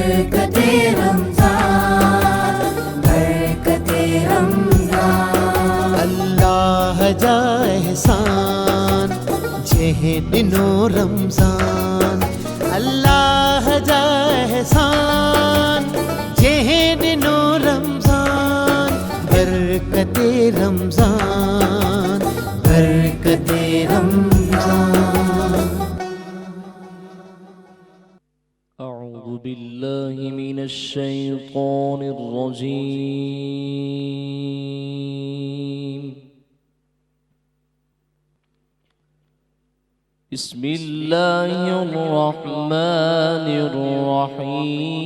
برکت رمضان، برکت رمضان، اللہ جا احسان جہنو رمضان، اللہ جا احسان جہنو رمضان، برکت رمضان، برکت رمضان۔ أعوذ بالله من الشيطان الرجيم، بسم الله الرحمن الرحيم،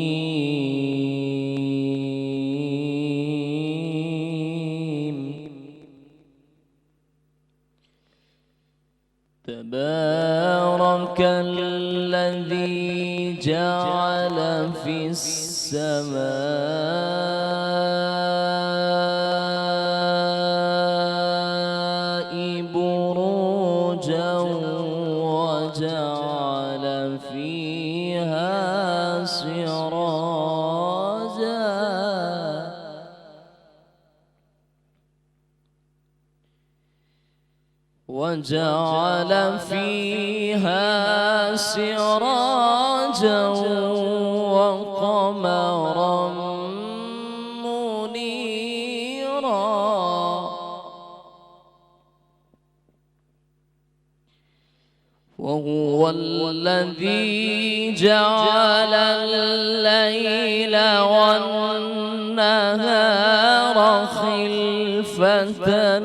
تبارك الذي جعل في السماء بروجا وجعل فيها سراجا وجعل فيها سراجا وقمرا منيرا، وهو الذي جعل الليل والنهار خلفة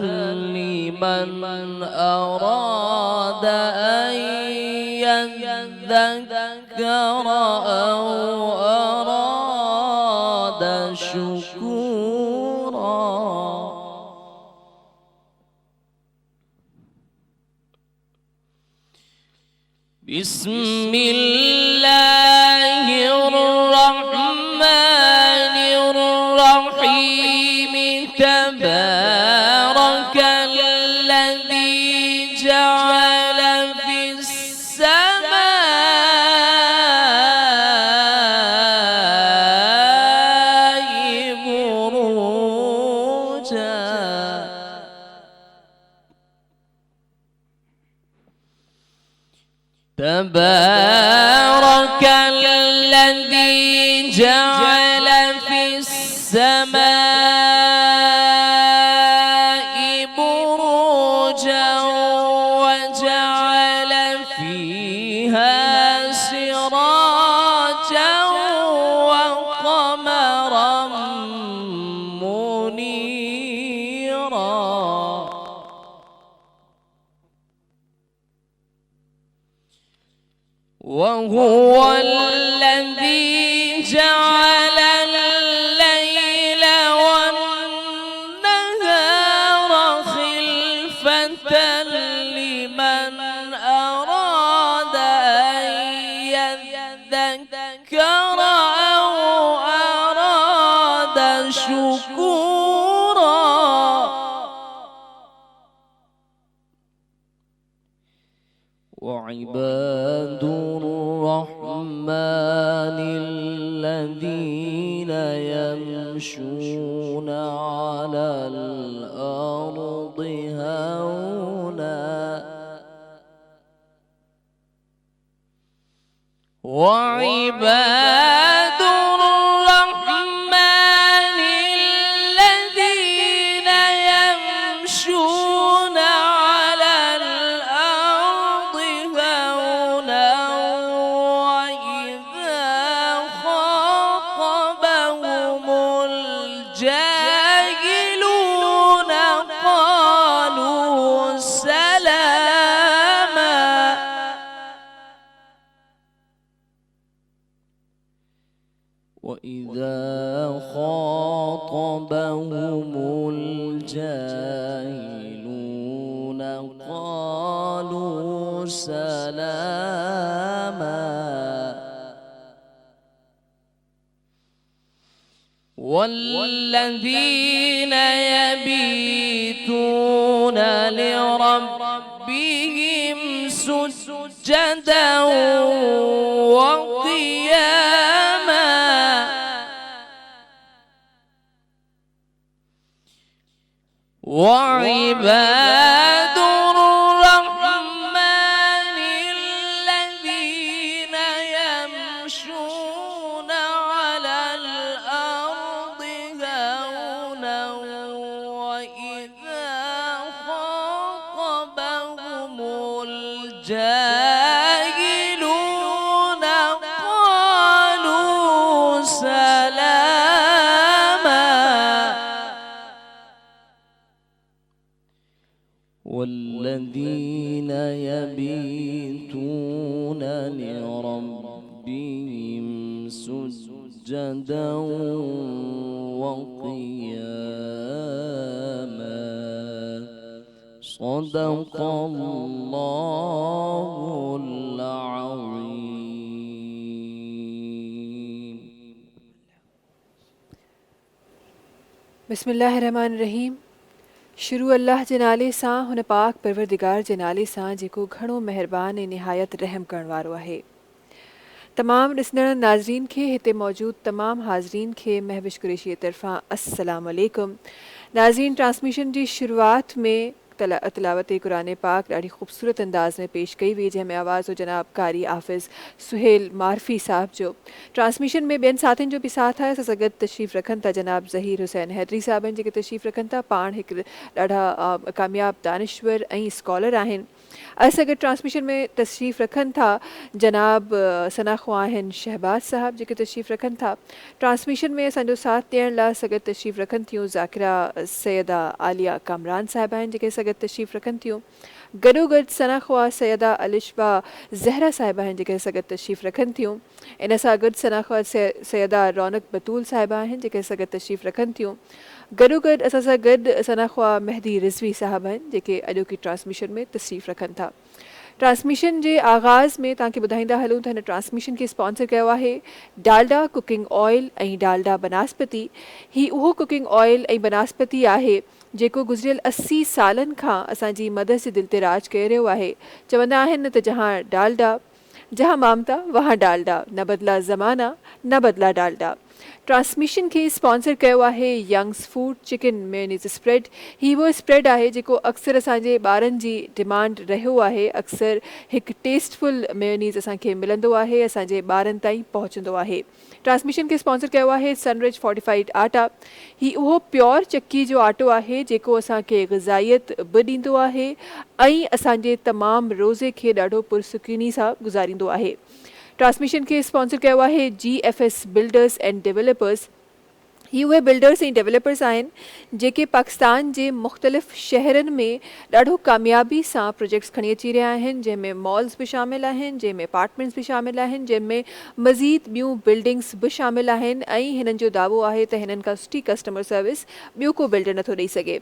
لمن أراد أن يذكر أو أراد شكورا، بسم الله الرحمن الرحيم، تبارك الذي جعل في السماء بروجا تبارك الذي جعل في السماء بروجا وجعل فيها سراجا وقمرا منيرا، وهو الذي جعل الليل والنهار خلفة لمن أراد أن يذكر أو أراد شكورا، وعباد الرحمن الذين يمشون على الأرض هونا، وعباد الرحمن الذين يمشون على الأرض هونا وإذا خاطبهم الجاهلون قالوا سلاما، وإذا خاطبهم الجاهلون قالوا سلاما، والذين يبيتون لربهم سجدا وقياما وعباد الرحمن الذين يمشون على الأرض هونا وإذا خاطبهم الجاهلون قالوا سلاما والذين يبيتون لربهم سجدا وقياما صدق الله العظيم. बिस्मिल्लाहिर्रहमानिर्रहीम. शुरू अल्लाह जे नाले सां, हुन पाक परवरदिगार जे नाले सां जेको घणो महिरबान ऐं निहायत रहम करण वारो आहे. तमाम ॾिसंदड़ नाज़रीन खे, हिते मौजूद तमाम हाज़रीन खे महविश कुरैशी तरफ़ां अस्सलाम वालेकुम. नाज़रीन, ट्रांसमिशन जी शुरुआत में तिलावत कुरान पाक ॾाढी ख़ूबसूरत अंदाज़ में पेश कई हुई, जंहिंमें आवाज़ हो जनाब कारी हाफ़िज़ सुहेल मारफ़ी साहब जो. ट्रांसमिशन में ॿियनि साथियुनि जो बि साथ आहे. असां सां गॾु तशरीफ़ रखनि था जनाब ज़हीर हुसैन हैदरी साहब आहिनि, जेके तशरीफ़ रखनि था. पाण हिकु ॾाढा कामयाब दानिश्वर ऐं स्कॉलर आहिनि. असां गॾु ट्रांसमिशन में तशरीफ़ रखनि था जनाब सना ख़्वा आहिनि शहबाज साहब, जेके तशरीफ़ रखनि था. ट्रांसमिशन में असांजो साथ ॾियण लाइ असां गॾु तशरीफ़ रखनि थियूं ज़ाकिरा सैयदा आलिया कामरान साहिबा आहिनि, जेके असां गॾु तशरीफ़ रखनि थियूं. गॾोगॾु सना ख़्वा सैयदा अलिशबा ज़हरा साहिबा आहिनि, जेके असां गॾु तशरीफ़ रखनि थियूं. इन सां गॾु सना ख़्वा सैयदा रौनक बतूल साहिबा आहिनि, जेके असां गॾु तशरीफ़ रखनि थियूं. गॾोगॾु असां सां गॾु सना ख़्वा मेहदी रिज़वी साहब आहिनि, जेके अॼोकी ट्रांसमिशन में तशरीफ़ रखनि था. ट्रांसमिशन जे आगाज़ में तव्हांखे ॿुधाईंदा हलूं त हिन ट्रांसमिशन खे स्पॉन्सर कयो आहे डालडा कुकिंग ऑयल ऐं डालडा बनास्पति. ही उहो कुकिंग ऑयल ऐं बनास्पति आहे जेको गुज़िरियल 80 सालनि खां असांजी मदद जे दिलि ते राज करे रहियो आहे. चवंदा आहिनि त जहाँ डालडा जहाँ मामता वहाँ डालडा, न बदला ज़माना न बदला डालडा. ट्रांसमिशन खे स्पॉन्सर कयो आहे Young's food chicken mayonnaise spread. ही उहो स्प्रेड आहे जेको अक्सर असांजे ॿारनि जी डिमांड रहियो आहे. अक्सर हिकु टेस्टफुल मेयोनीज़ असांखे मिलंदो आहे, असांजे ॿारनि ताईं पहुचंदो आहे. ट्रांसमिशन खे स्पॉन्सर कयो आहे सनरिच फोर्टिफाइड आटा. ही उहो प्योर चक्की जो आटो आहे जेको असांखे ग़िज़ाइत बि ॾींदो आहे ऐं असांजे तमामु रोज़े खे ॾाढो पुरसुकीनी सां गुज़ारींदो आहे. ट्रांसमिशन खे स्पॉन्सर कयो आहे GFS बिल्डर्स एंड डेवलपर्स. ही उहे बिल्डर्स ऐं डेवलपर्स आहिनि जेके पाकिस्तान जे मुख़्तलिफ़ शहरनि में ॾाढो कामयाबी सां प्रोजेक्ट्स खणी अची रहिया आहिनि, जंहिंमें मॉल्स बि शामिलु आहिनि, जंहिंमें अपार्टमेंट्स बि शामिलु आहिनि, जंहिंमें मज़ीद ॿियूं बिल्डिंग्स बि शामिलु आहिनि. ऐं हिननि जो दावो आहे त हिननि खां सुठी कस्टमर सर्विस ॿियो को बिल्डर नथो ॾेई सघे.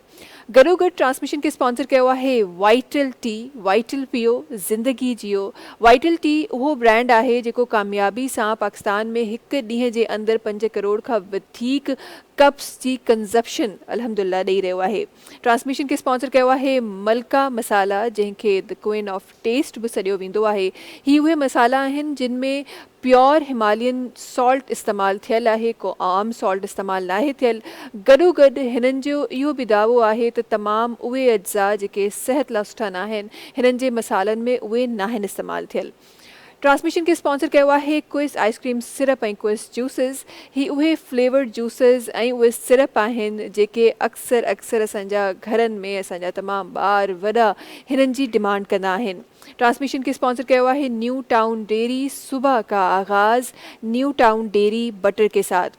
गॾोगॾु ट्रांसमिशन खे स्पॉन्सर कयो आहे वाइटल टी. वाइटल पियो ज़िंदगी जियो. वाइटल टी उहो ब्रांड आहे जेको कामयाबी सां पाकिस्तान में हिकु ॾींहं जे अंदरि 5 करोड़ खां वधीक कप्स जी कंज़प्शन अल्हम्दुलिल्लाह ॾेई रहियो आहे. ट्रांसमिशन खे स्पॉन्सर कयो आहे मलका मसाला, जंहिंखे द क्वीन ऑफ टेस्ट बि सॾियो वेंदो आहे. ही उहे मसाला आहिनि जिन में प्योर हिमालयन सॉल्ट इस्तेमालु थियलु आहे, को आम सॉल्ट इस्तेमालु नाहे थियलु. गॾोगॾु हिननि जो इहो बि दावो आहे त तमामु उहे अज्जा जेके सिहत लाइ सुठा न आहिनि, हिननि जे मसालनि में उहे नाहिनि इस्तेमालु थियलु. ट्रांसमिशन खे स्पॉन्सर कयो आहे क्विज़ आइसक्रीम सिरप ऐं क्विज़ जूसिस. ही उहे फ्लेवर्ड जूसिस ऐं उहे सिरप आहिनि जेके अक्सर असांजा घरनि में असांजा तमामु ॿार वॾा हिननि जी डिमांड कंदा आहिनि. ट्रांसमिशन खे स्पॉन्सर कयो आहे न्यू टाउन डेयरी. सुबह का आगाज़ न्यू टाउन डेयरी बटर के साथ.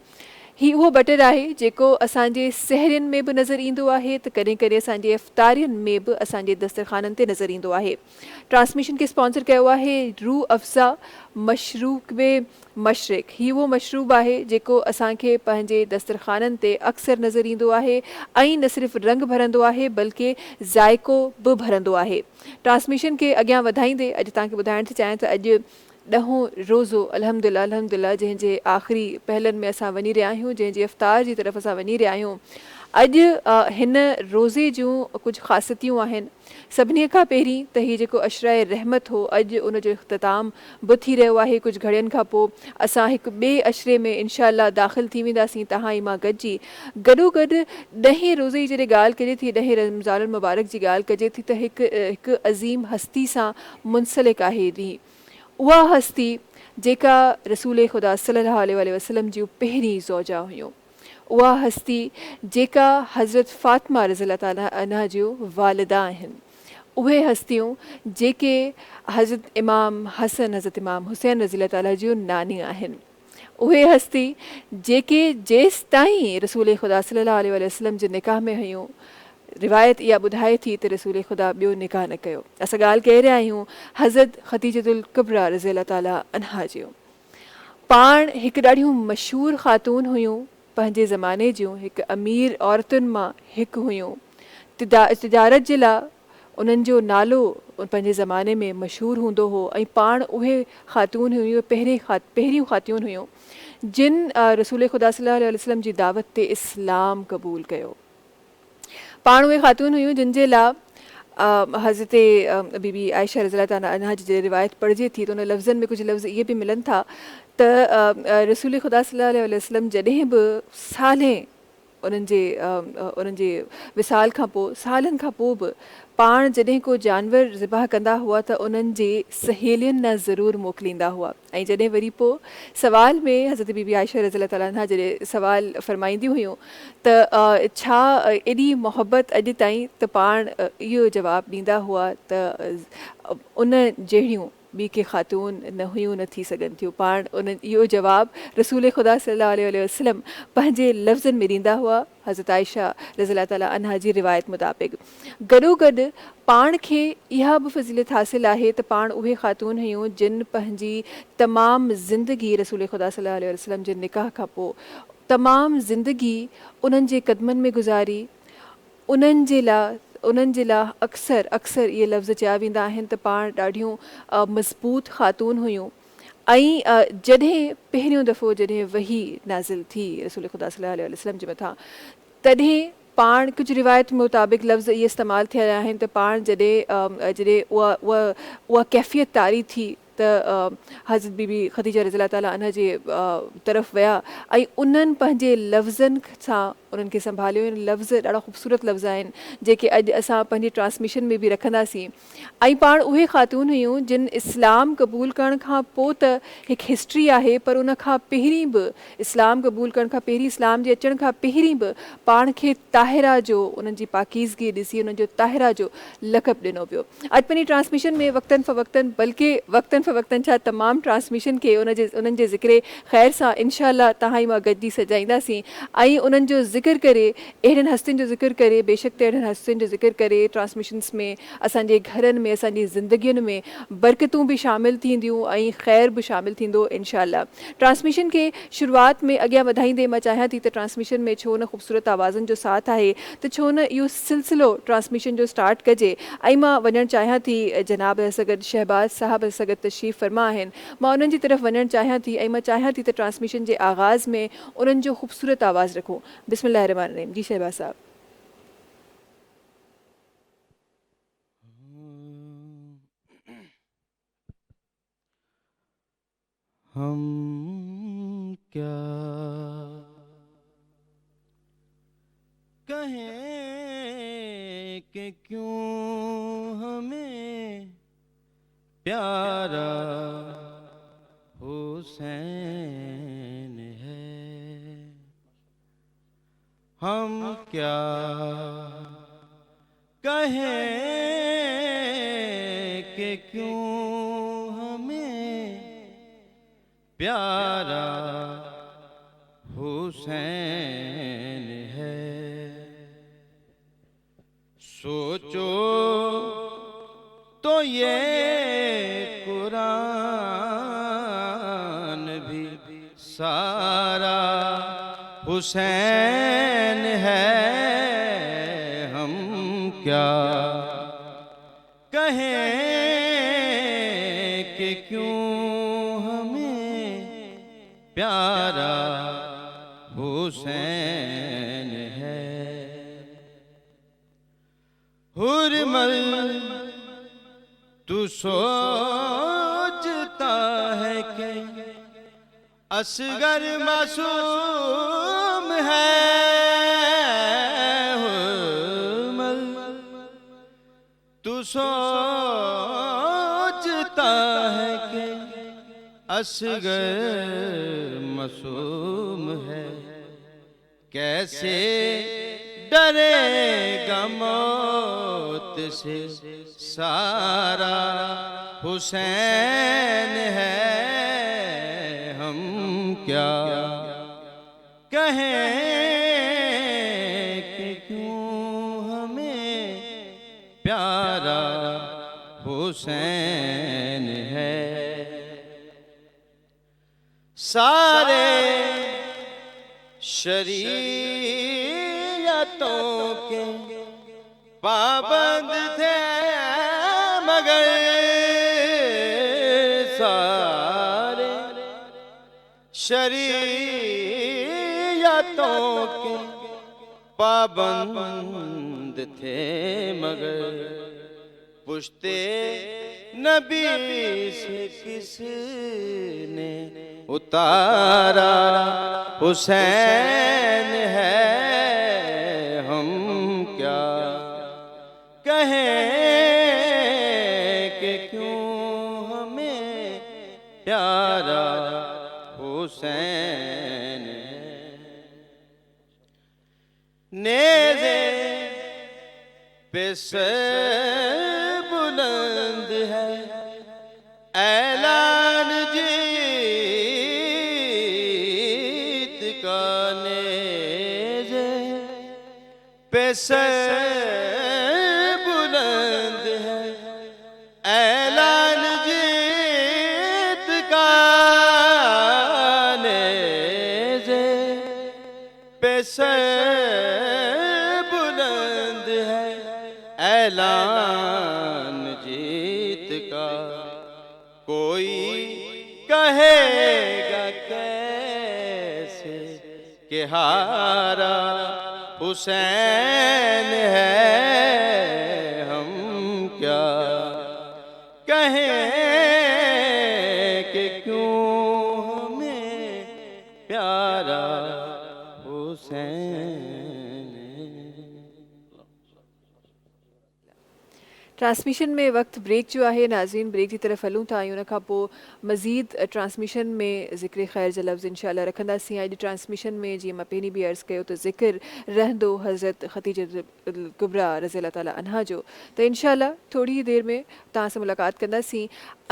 ही उहो बटर आहे जेको असांजे सहरियुनि में बि नज़र ईंदो आहे त कॾहिं कॾहिं असांजे इफ़्तारियुनि में बि असांजे दस्तरख़ाननि ते नज़र ईंदो आहे. ट्रांसमिशन खे स्पॉन्सर कयो आहे रूह अफ़ज़ा मशरूब मशरिक़. ही उहो मशरूब आहे जेको असांखे पंहिंजे दस्तरख़ाननि ते अक्सर नज़र ईंदो आहे ऐं न सिर्फ़ु रंग भरंदो आहे बल्कि ज़ाइको बि भरंदो आहे. ट्रांसमिशन खे अॻियां वधाईंदे अॼु तव्हांखे ॿुधाइण थी चाहियां त अॼु 10हों रोज़ो अल्हम्दुलिल्लाह जंहिंजे आख़िरी पहलनि में असां वञी रहिया आहियूं, जंहिंजे इफ़्तार जी तरफ़ असां वञी रहिया आहियूं. अॼु हिन रोज़े जूं कुझु ख़ासियतूं आहिनि। सभिनी खां पहिरीं त हीउ जेको अशराए रहमत हो, अॼु उन जो इख़्तिताम बि थी रहियो आहे। कुझु घड़ियुनि खां पोइ असां हिकु ॿिए अशरे में इनशा अल्लाह दाख़िल थी वेंदासीं, तव्हां ई मां गॾिजी। गॾोगॾु 10 रोज़े जी जॾहिं ॻाल्हि कजे थी, 10 रमज़ान मुबारक जी ॻाल्हि कजे थी, त हिकु अज़ीम हस्ती सां मुंसलिक आहे ॾींहुं। उहा हस्ती जेका रसूल ख़ुदा सल्लल्लाहु अलैहि वसल्लम जूं पहिरीं ज़ौजा हुयूं, उहा हस्ती जेका हज़रत फ़ातिमा रज़ी ताला अन्हा जूं वालिदा आहिनि, उहे हस्तियूं जेके हज़रत इमाम हसन, हज़रत इमाम हुसैन रज़ी ताला जूं नानी आहिनि, उहे हस्ती जेके जेसि ताईं रसूल ख़ुदा सल्लल्लाहु अलैहि वसल्लम जे निकाह में हुयूं, रिवायत इहा ॿुधाए थी त रसूल ख़ुदा ॿियो निकाह न कयो। असां ॻाल्हि करे रहिया आहियूं हज़रत ख़दीजतुल कुबरा रज़ी ताला अन्हा जूं। पाण हिकु ॾाढियूं मशहूरु ख़ातून हुयूं, पंहिंजे ज़माने जूं हिकु अमीर औरतुनि मां हिकु हुयूं। तिजारत जे लाइ उन्हनि जो नालो पंहिंजे ज़माने में मशहूरु हूंदो हो, ऐं पाण उहे ख़ातून हुयूं, पहिरियूं ख़ातून हुयूं जिन रसूल ख़ुदा सल्लल्लाहु अलैहि वसल्लम जी दावत ते इस्लाम क़बूल कयो। पाण उहे ख़ातून हुयूं जिन जे लाइ हज़रत बीबी आयशा रज़ी ताला अन्हा जी जॾहिं रिवायत पढ़िजे थी त उन लफ़्ज़नि में कुझु लफ़्ज़ इहे बि मिलनि था त रसूल ख़ुदा सल्लल्लाहु अलैहि वसल्लम जॾहिं बि सालें उन्हनि जे विसाल खां पोइ, सालनि खां पोइ बि पाण जॾहिं को जानवर ज़िबाह कंदा हुआ त उन्हनि जे सहेलियुनि न ज़रूरु मोकिलींदा हुआ। ऐं जॾहिं वरी पोइ सवाल में हज़रत बीबी आयशा रज़ी ताला अन्हा जॾहिं सवाल फरमाईंदियूं हुयूं त छा एॾी मोहबत अॼु ताईं, त पाण इहो जवाबु ॾींदा हुआ त उन जहिड़ियूं ॿी के ख़ातून न हुयूं, न थी सघनि थियूं। पाण इहो जवाबु रसूल ख़ुदा सल्लल्लाहु अलैहि वसल्लम पंहिंजे लफ़्ज़नि में ॾींदा हुआ, हज़रत आयशा रज़ी ताला अन्हा जी रिवायत मुताबिक़। गॾोगॾु पाण खे इहा बि फ़ज़ीलत हासिलु आहे त पाण उहे ख़ातून हुयूं जिन पंहिंजी तमामु ज़िंदगी रसूल ख़ुदा सल्लल्लाहु अलैहि वसल्लम जे निकाह खां पोइ तमामु ज़िंदगी उन्हनि जे क़दमनि में गुज़ारी। उन्हनि जे लाइ अक्सर इहे लफ़्ज़ चया वेंदा आहिनि त पाण ॾाढियूं मज़बूत ख़ातून हुयूं। ऐं जॾहिं पहिरियों दफ़ो जॾहिं वही नाज़िल थी रसूल ख़ुदा सल्लल्लाहु अलैहि वसल्लम जे मथां, तॾहिं पाण कुझु रिवायत मुताबिक़ लफ़्ज़ इहे इस्तेमालु थिया आहिनि त पाण जॾहिं उहा कैफ़ियत तारी थी त हज़रत बीबी ख़दीजा रज़ी ताला अन्हा जे तरफ़ विया ऐं उन्हनि पंहिंजे लफ़्ज़नि सां उन्हनि खे संभालियो। लफ़्ज़ ॾाढा ख़ूबसूरत लफ़्ज़ आहिनि जेके अॼु असां पंहिंजी ट्रांसमिशन में बि रखंदासीं। ऐं पाण उहे ख़ातून हुयूं जिन इस्लाम क़बूल करण खां पोइ त हिकु हिस्ट्री आहे, पर उन खां पहिरीं बि इस्लाम क़बूल करण खां पहिरीं, इस्लाम जे अचण खां पहिरीं बि पाण खे ताहिरा जो, उन्हनि जी पाकीज़गी ॾिसी उन्हनि जो ताहिरा जो लक़ब ॾिनो पियो। अॼु पंहिंजी ट्रांसमिशन में वक़्तन फ़वक़्तन, बल्कि वक़्तन फ़वक़्तन छा तमामु ट्रांसमिशन खे उन्हनि जे ज़िक्र ख़ैर सां इनशा अल्लाह तव्हां ई मां गॾिजी सजाईंदासीं ऐं उन्हनि जो ज़िक्र करे, अहिड़नि हस्तियुनि जो ज़िक्र करे, बेशक त अहिड़नि हस्तियुनि जो ज़िक्र करे ट्रांसमिशन्स में असांजे घरनि में, असांजी ज़िंदगियुनि में बरकतूं बि शामिलु थींदियूं ऐं ख़ैर बि शामिलु थींदो इनशा अल्लाह। ट्रांसमिशन खे शुरूआत में अॻियां वधाईंदे मां चाहियां थी त ट्रांसमिशन में छो न ख़ूबसूरत आवाज़नि जो साथ आहे, त छो न इहो सिलसिलो ट्रांसमिशन जो स्टार्ट कजे। ऐं मां वञणु चाहियां थी, जनाब सगद शहबाज साहब सगद तशरीफ़ फरमा आहिनि, मां उन्हनि जी तरफ़ वञणु चाहियां थी ऐं मां चाहियां थी त ट्रांसमिशन जे आगाज़ में उन्हनि जो ख़ूबसूरत आवाज़ रखूं। बिस्मिल्लाहिर्रहमानिर्रहीम। जी शहबाज साहब। हम क्या कहें कि क्यों हमें प्यारा हुसैन है, हम क्या कहें कि क्यों हमें प्यारा हुसैन है। सोचो तो ये कुरान भी सारा हुसैन है, हम क्या कहें कि क्यों हमें प्यारा हुसैन है। حرمل تو سوچتا ہے کہ اصغر معصوم ہے حرمل تو سوچتا ہے کہ اصغر معصوم ہے کیسے ڈرے گا موت سے سارا حسین ہے ہم کیا کہیں کہ کیوں ہمیں پیارا حسین ہے سارے شریعتوں کے پابند تھے مگر سارے شریعتوں کے پابند تھے مگر پشتے نبی سے کس نے اتارا حسین ہے ہم کیا کہیں کہ کیوں ہمیں پیارا حسین ہے نیزے پہ سر بلند ہے اعلان جیت کا نیزے پہ سر بلند ہے اعلان جیت کا نیزے پہ سر بلند ہے اعلان جیت کا کوئی کہے گا کیسے کہ ہارا حسین ہے ہم کیا کہیں کہ کیوں ہمیں پیارا حسین ट्रांसमिशन में वक़्तु ब्रेक जो आहे नाज़रीन ब्रेक जी तरफ़ हलूं था ऐं उन खां पोइ मज़ीद ट्रांसमिशन में ज़िक्र ख़ैर जा लफ़्ज़ इंशाअल्लाह रखंदासीं अॼु ट्रांसमिशन में जीअं मां पहिरीं बि अर्ज़ु कयो त ज़िक्र रहंदो हज़रत ख़दीजतुल कुबरा रज़ियल्लाहु ताला अन्हा जो त इंशाअल्लाह थोरी ई देरि में तव्हां सां मुलाक़ात कंदासीं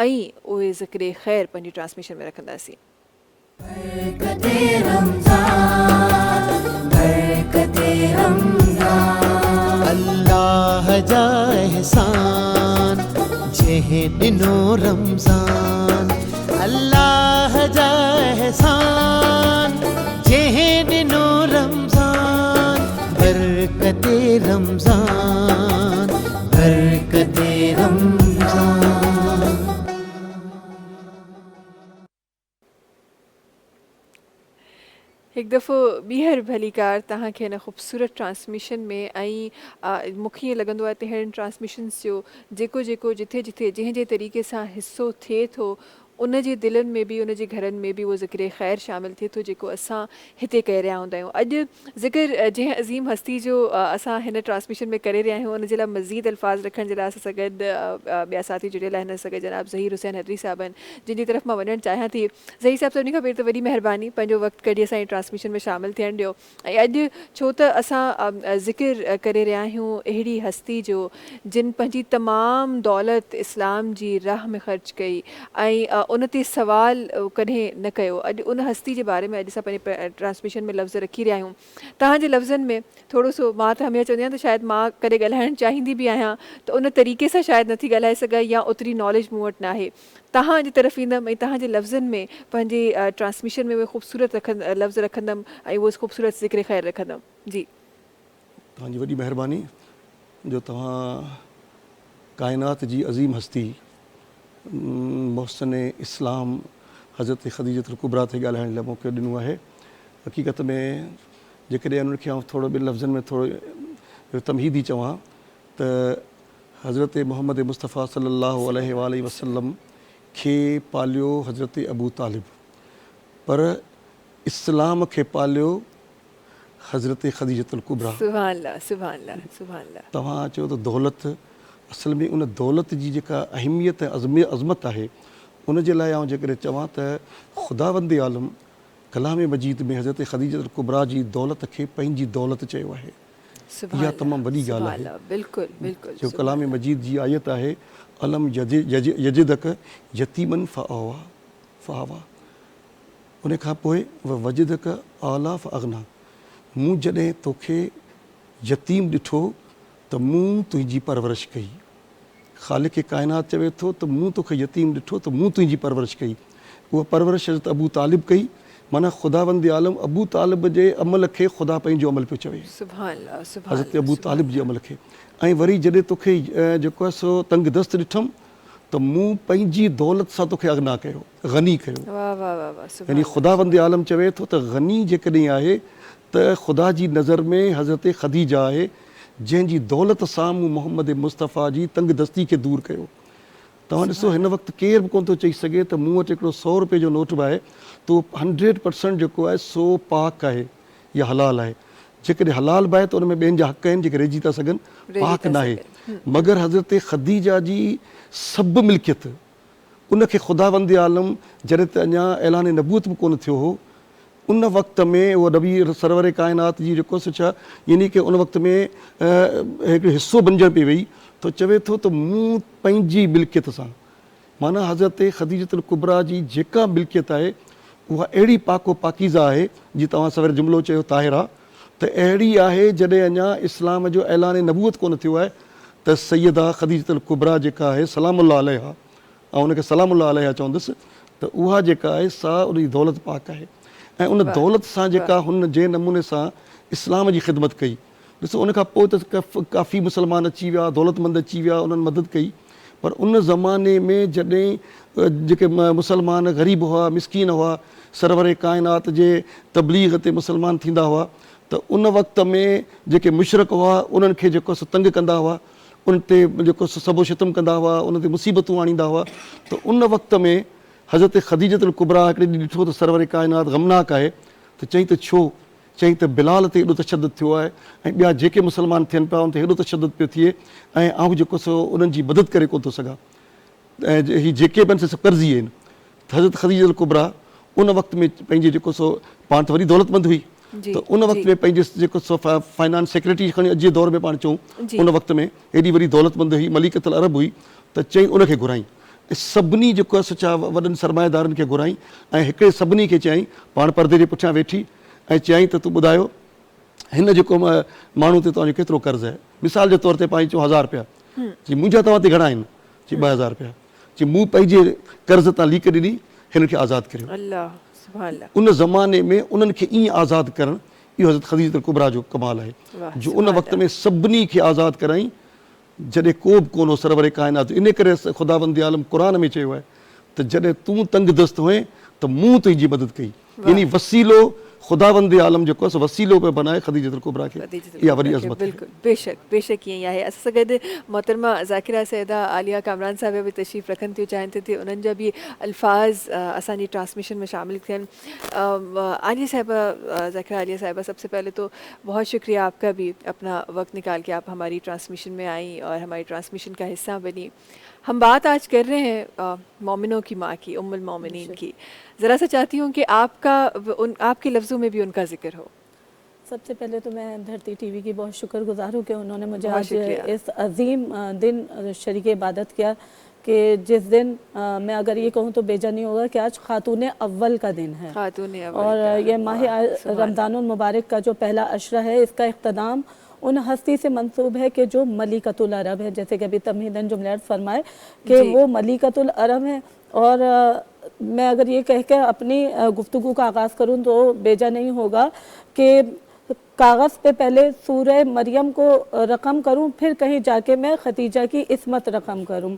ऐं उहे ज़िक्र ख़ैर पंहिंजी ट्रांसमिशन में रखंदासीं बरकते रमज़ान बरकते रमज़ान अल्लाह जा एहसान जेहे ॾिनो रमज़ान अल्लाह जा एहसान जेहे ॾिनो रमज़ान बरकते रमज़ान बरकते रमज़ान हिकु दफ़ो ॿीहर भलीकार तव्हांखे हिन ख़ूबसूरत ट्रांसमिशन में ऐं मूंखे ईअं लॻंदो आहे त हिननि ट्रांसमिशन्स जो जेको जेको जिथे जिथे जंहिं तरीक़े सां हिसो थिए थो उन जे दिलनि में बि उन जे घरनि में बि उहो ज़िक्र ख़ैर शामिलु थिए थो जेको असां हिते करे रहिया हूंदा आहियूं अॼु ज़िक्र जंहिं अज़ीम हस्ती जो असां हिन ट्रांसमिशन में करे रहिया आहियूं उन जे लाइ मज़ीद अल्फाज़ रखण जे लाइ असां सां गॾु ॿिया साथी जुड़ियल आहिनि असां गॾु जनाब ज़हीर हुसैन हदरी साहिब आहिनि जिन जी तरफ़ मां वञणु चाहियां थी ज़हीर साहिब सभिनी खां पहिरीं त वॾी महिरबानी पंहिंजो वक़्तु कढी असांजी ट्रांसमिशन में शामिलु थियणु ॾियो ऐं अॼु छो त असां ज़िक्र करे रहिया आहियूं अहिड़ी हस्ती जो जिन पंहिंजी तमामु दौलत इस्लाम जी राह में ख़र्च कई ऐं उन ते सवाल कॾहिं न कयो अॼु उन हस्ती जे बारे में अॼु असां पंहिंजे ट्रांसमिशन में लफ़्ज़ रखी रहिया आहियूं तव्हांजे लफ़्ज़नि में थोरो सो मां त हमेशह चवंदी आहियां त शायदि मां कॾहिं ॻाल्हाइणु चाहींदी बि आहियां त उन तरीक़े सां शायदि नथी ॻाल्हाए सघां या ओतिरी नॉलेज मूं वटि न आहे तव्हांजी तरफ़ ईंदमि ऐं तव्हांजे लफ़्ज़नि में पंहिंजे ट्रांसमिशन में उहे ख़ूबसूरत लफ़्ज़ रखंदमि ऐं उहो ख़ूबसूरत ज़िक्र ख़ैर रखंदमि जी तव्हांजी वॾी महिरबानी जो तव्हां काइनात जी अज़ीम हस्ती मोहसिन इस्लाम हज़रत ख़दीजतुल कुबरा ते ॻाल्हाइण लाइ मौक़ो ॾिनो आहे हक़ीक़त में जेकॾहिं उनखे आउं थोरो ॿिनि लफ़्ज़नि में थोरो तमहीदी चवां त त हज़रत मोहम्मद मुस्तफ़ा सल्लल्लाहु अलैहि वसल्लम खे पालियो हज़रत अबू तालिब, पर इस्लाम खे पालियो हज़रत ख़दीजतुल कुबरा। सुभान अल्लाह, सुभान अल्लाह, सुभान अल्लाह। तव्हां चयो त दौलत, असल में उन दौलत जी जेका अहमियत ऐं अज़मत आहे उन जे लाइ आउं जेकॾहिं चवां त ख़ुदावंद आलम कलाम मजीद में हज़रत ख़दीजतुल कुबरा जी दौलत खे पंहिंजी दौलत चयो आहे। इहा तमामु वॾी ॻाल्हि आहे। बिल्कुलु बिल्कुलु। जो कलाम मजीद जी आयत आहे, अलम यजिदक यतीमन फ़आवा, उन खां पोइ वजिदक आला फ़अगना, मूं जॾहिं तोखे यतीम ॾिठो त मूं तुंहिंजी परवरिश कई। ख़ालिक़ काइनात चवे थो त मूं तोखे यतीम ॾिठो त मूं तुंहिंजी परवरिश कई। उहा परवरिश हज़रत अबू तालिब कई, माना ख़ुदावंद आलम अबू तालिब जे अमल खे ख़ुदा पंहिंजो अमल पियो चवे, सुभान अल्लाह, सुभान हज़रत अबू तालिब जे अमल खे। ऐं वरी जॾहिं तोखे जेको आहे सो तंग दस्त ॾिठमि त मूं पंहिंजी दौलत सां तोखे अगना कयो, गनी कयो। वाह वाह वाह वाह, सुभान यानी ख़ुदावंद आलम चवे थो त गनी जेकॾहिं आहे त ख़ुदा जी नज़र में हज़रत ख़दीजा आहे, जंहिंजी दौलत सां मूं मोहम्मद मुस्तफ़ा जी तंग दस्ती खे दूरि कयो। तव्हां ॾिसो हिन वक़्तु केरु बि कोन थो चई सघे त मूं वटि हिकिड़ो 100 रुपए जो नोट बि आहे त 100% जेको आहे सो पाक आहे या हलाल आहे। जेकॾहिं हलाल बि आहे त उन में ॿियनि जा हक़ आहिनि जेके रहिजी था सघनि, पाक न आहे। मगर हज़रत ख़दीजा जी सभु मिल्कियत उनखे ख़ुदावंद आलम जॾहिं त अञा ऐलान नबूत बि कोन थियो हो, उन वक़्त में उहो नबी सरवर काइनात जी जेको सो छा यानी की उन वक़्त में हिकिड़ो हिसो बणिजण पई वई, तो चवे थो त मूं पंहिंजी मिल्कियत सां, माना हज़रत ख़दीजतुल कुबरा जी जेका मिल्कियत आहे उहा अहिड़ी पाको पाकीज़ा आहे, जीअं तव्हां सवेर जुमिलो चयो ताहिरा, त अहिड़ी आहे जॾहिं अञा इस्लाम जो ऐलान नबूअत कोन थियो आहे त सैयदा ख़दीजतुल कुबरा जेका आहे सलामुल्लाह अलैहा, ऐं उनखे सलामुल्लाह अलैहा चवंदुसि, त उहा जेका आहे सा उनजी दौलत पाक आहे। ऐं उन दौलत सां जेका हुन जंहिं नमूने सां इस्लाम जी ख़िदमत कई, ॾिसो उनखां पोइ त काफ़ी मुस्लमान अची विया, दौलतमंद अची विया, उन्हनि मदद कई, पर उन ज़माने में जॾहिं जेके मुस्लमान ग़रीब हुआ, मिसकीन हुआ, सरवर काइनात जे तबलीग ते मुस्लमान थींदा हुआ, त उन वक़्त में जेके मुशरक हुआ उन्हनि खे जेको सो तंग कंदा हुआ, उन ते जेको सो सबो शितम कंदा हुआ, उन ते मुसीबतूं आणींदा हुआ, त उन वक़्त में हज़रत ख़दीजतुल कुबरा हिकिड़े ॾींहुं ॾिठो त सरवर काइनात ग़मनाक आहे, त चई त छो? चई त बिलाल ते हेॾो तशदद थियो आहे ऐं ॿिया जेके मुस्लमान थियनि पिया उन ते हेॾो तशदद पियो थिए ऐं आउं जेको सो उन्हनि जी मदद करे कोन थो सघां, ऐं हीअ जेके बि आहिनि सभु कर्ज़ी आहिनि। त हज़रत ख़दीजतुल कुबरा उन वक़्त में पंहिंजे जेको सो पाण त वरी दौलतमंद हुई, त उन वक़्त में पंहिंजे जेको सो फाइनेंस सेक्रेटरी खणी अॼु जे दौर में पाण चऊं, उन वक़्त में एॾी वॾी दौलतमंद हुई, मलिकतुल अरब हुई, त चई उनखे घुराई, सभिनी जेको आहे सो छा वॾनि सरमाएदारनि खे घुराई ऐं हिकिड़े सभिनी खे चयईं, पाण परदे जे पुठियां वेठी ऐं चयईं त तूं ॿुधायो हिन जेको माण्हू ते तव्हांजो केतिरो कर्ज़ु आहे। मिसाल जे तौर ते पाण चऊं 1000 रुपया, जी मुंहिंजा तव्हां ते घणा आहिनि, जी 2000 रुपया, जी मूं पंहिंजे कर्ज़ तां लीक ॾिनी, हिन खे आज़ादु करियो। अल्लाह, सुभान अल्लाह। उन ज़माने में उन्हनि खे ईअं आज़ादु करणु, इहो हज़रत ख़दीजतुल कुबरा जो कमाल आहे, जो उन वक़्त में सभिनी खे आज़ादु कराई जॾहिं को बि कोन हो सरवर काइनात। इन करे ख़ुदावंद आलम क़ुरान में चयो आहे त जॾहिं तूं तंग दस्त हुए त मूं तुंहिंजी मदद कई, यानी वसीलो ख़ुदावंद आलम जेको आहे वसीलो पियो बनाए ख़दीजतुल कुबरा खे। इहा वॾी अज़मत आहे। बिल्कुलु, बेशक बेशक ईअं ई आहे। असां सां गॾु मोहतरमा ज़ाकिरा सैदा आलिया कामरान साहिबा बि तशरीफ़ रखनि थियूं, चाहिनि थी उन्हनि जा बि अल्फाज़ असांजी ट्रांसमिशन में शामिल थियनि। आलिया साहिबा, ज़ाकिरा आलिया साहिबा, सबसे पहले तो बहुत शुक्रिया आपका भी, अपना वक्त निकाल के आप हमारी ट्रांसमिशन में आई और हमारी ट्रांसमिशन का हिस्सा बनी। हम बात आज कर रहे हैं मोमिनों की माँ की, उम्मुल मोमिनीन की। ज़रा सा चाहती हूँ कि आपके लफ्ज़ों में भी उनका जिक्र हो। सबसे पहले तो मैं धरती टीवी की बहुत शुक्रगुजार हूँ कि उन्होंने मुझे आज इस अजीम दिन शरीक इबादत किया, कि जिस दिन मैं अगर ये कहूँ तो बेजा नहीं होगा कि आज खातून अव्वल का दिन है, और ये माह रमज़ानुल मुबारक का जो पहला अशरा है, इसका इख्तिताम उन हस्ती से मंसूब है कि जो मलिकतुल अरब है, जैसे कि अभी तमहीदन जुमले फरमाए कि वो मलिकतुल अरब है। और मैं अगर ये कह के अपनी गुफ्तगू का आगाज़ करूँ तो बेजा नहीं होगा कि कागज़ पे पहले सूरह मरियम को रकम करूँ, फिर कहीं जाके मैं खदीजा की इस्मत रकम करूँ,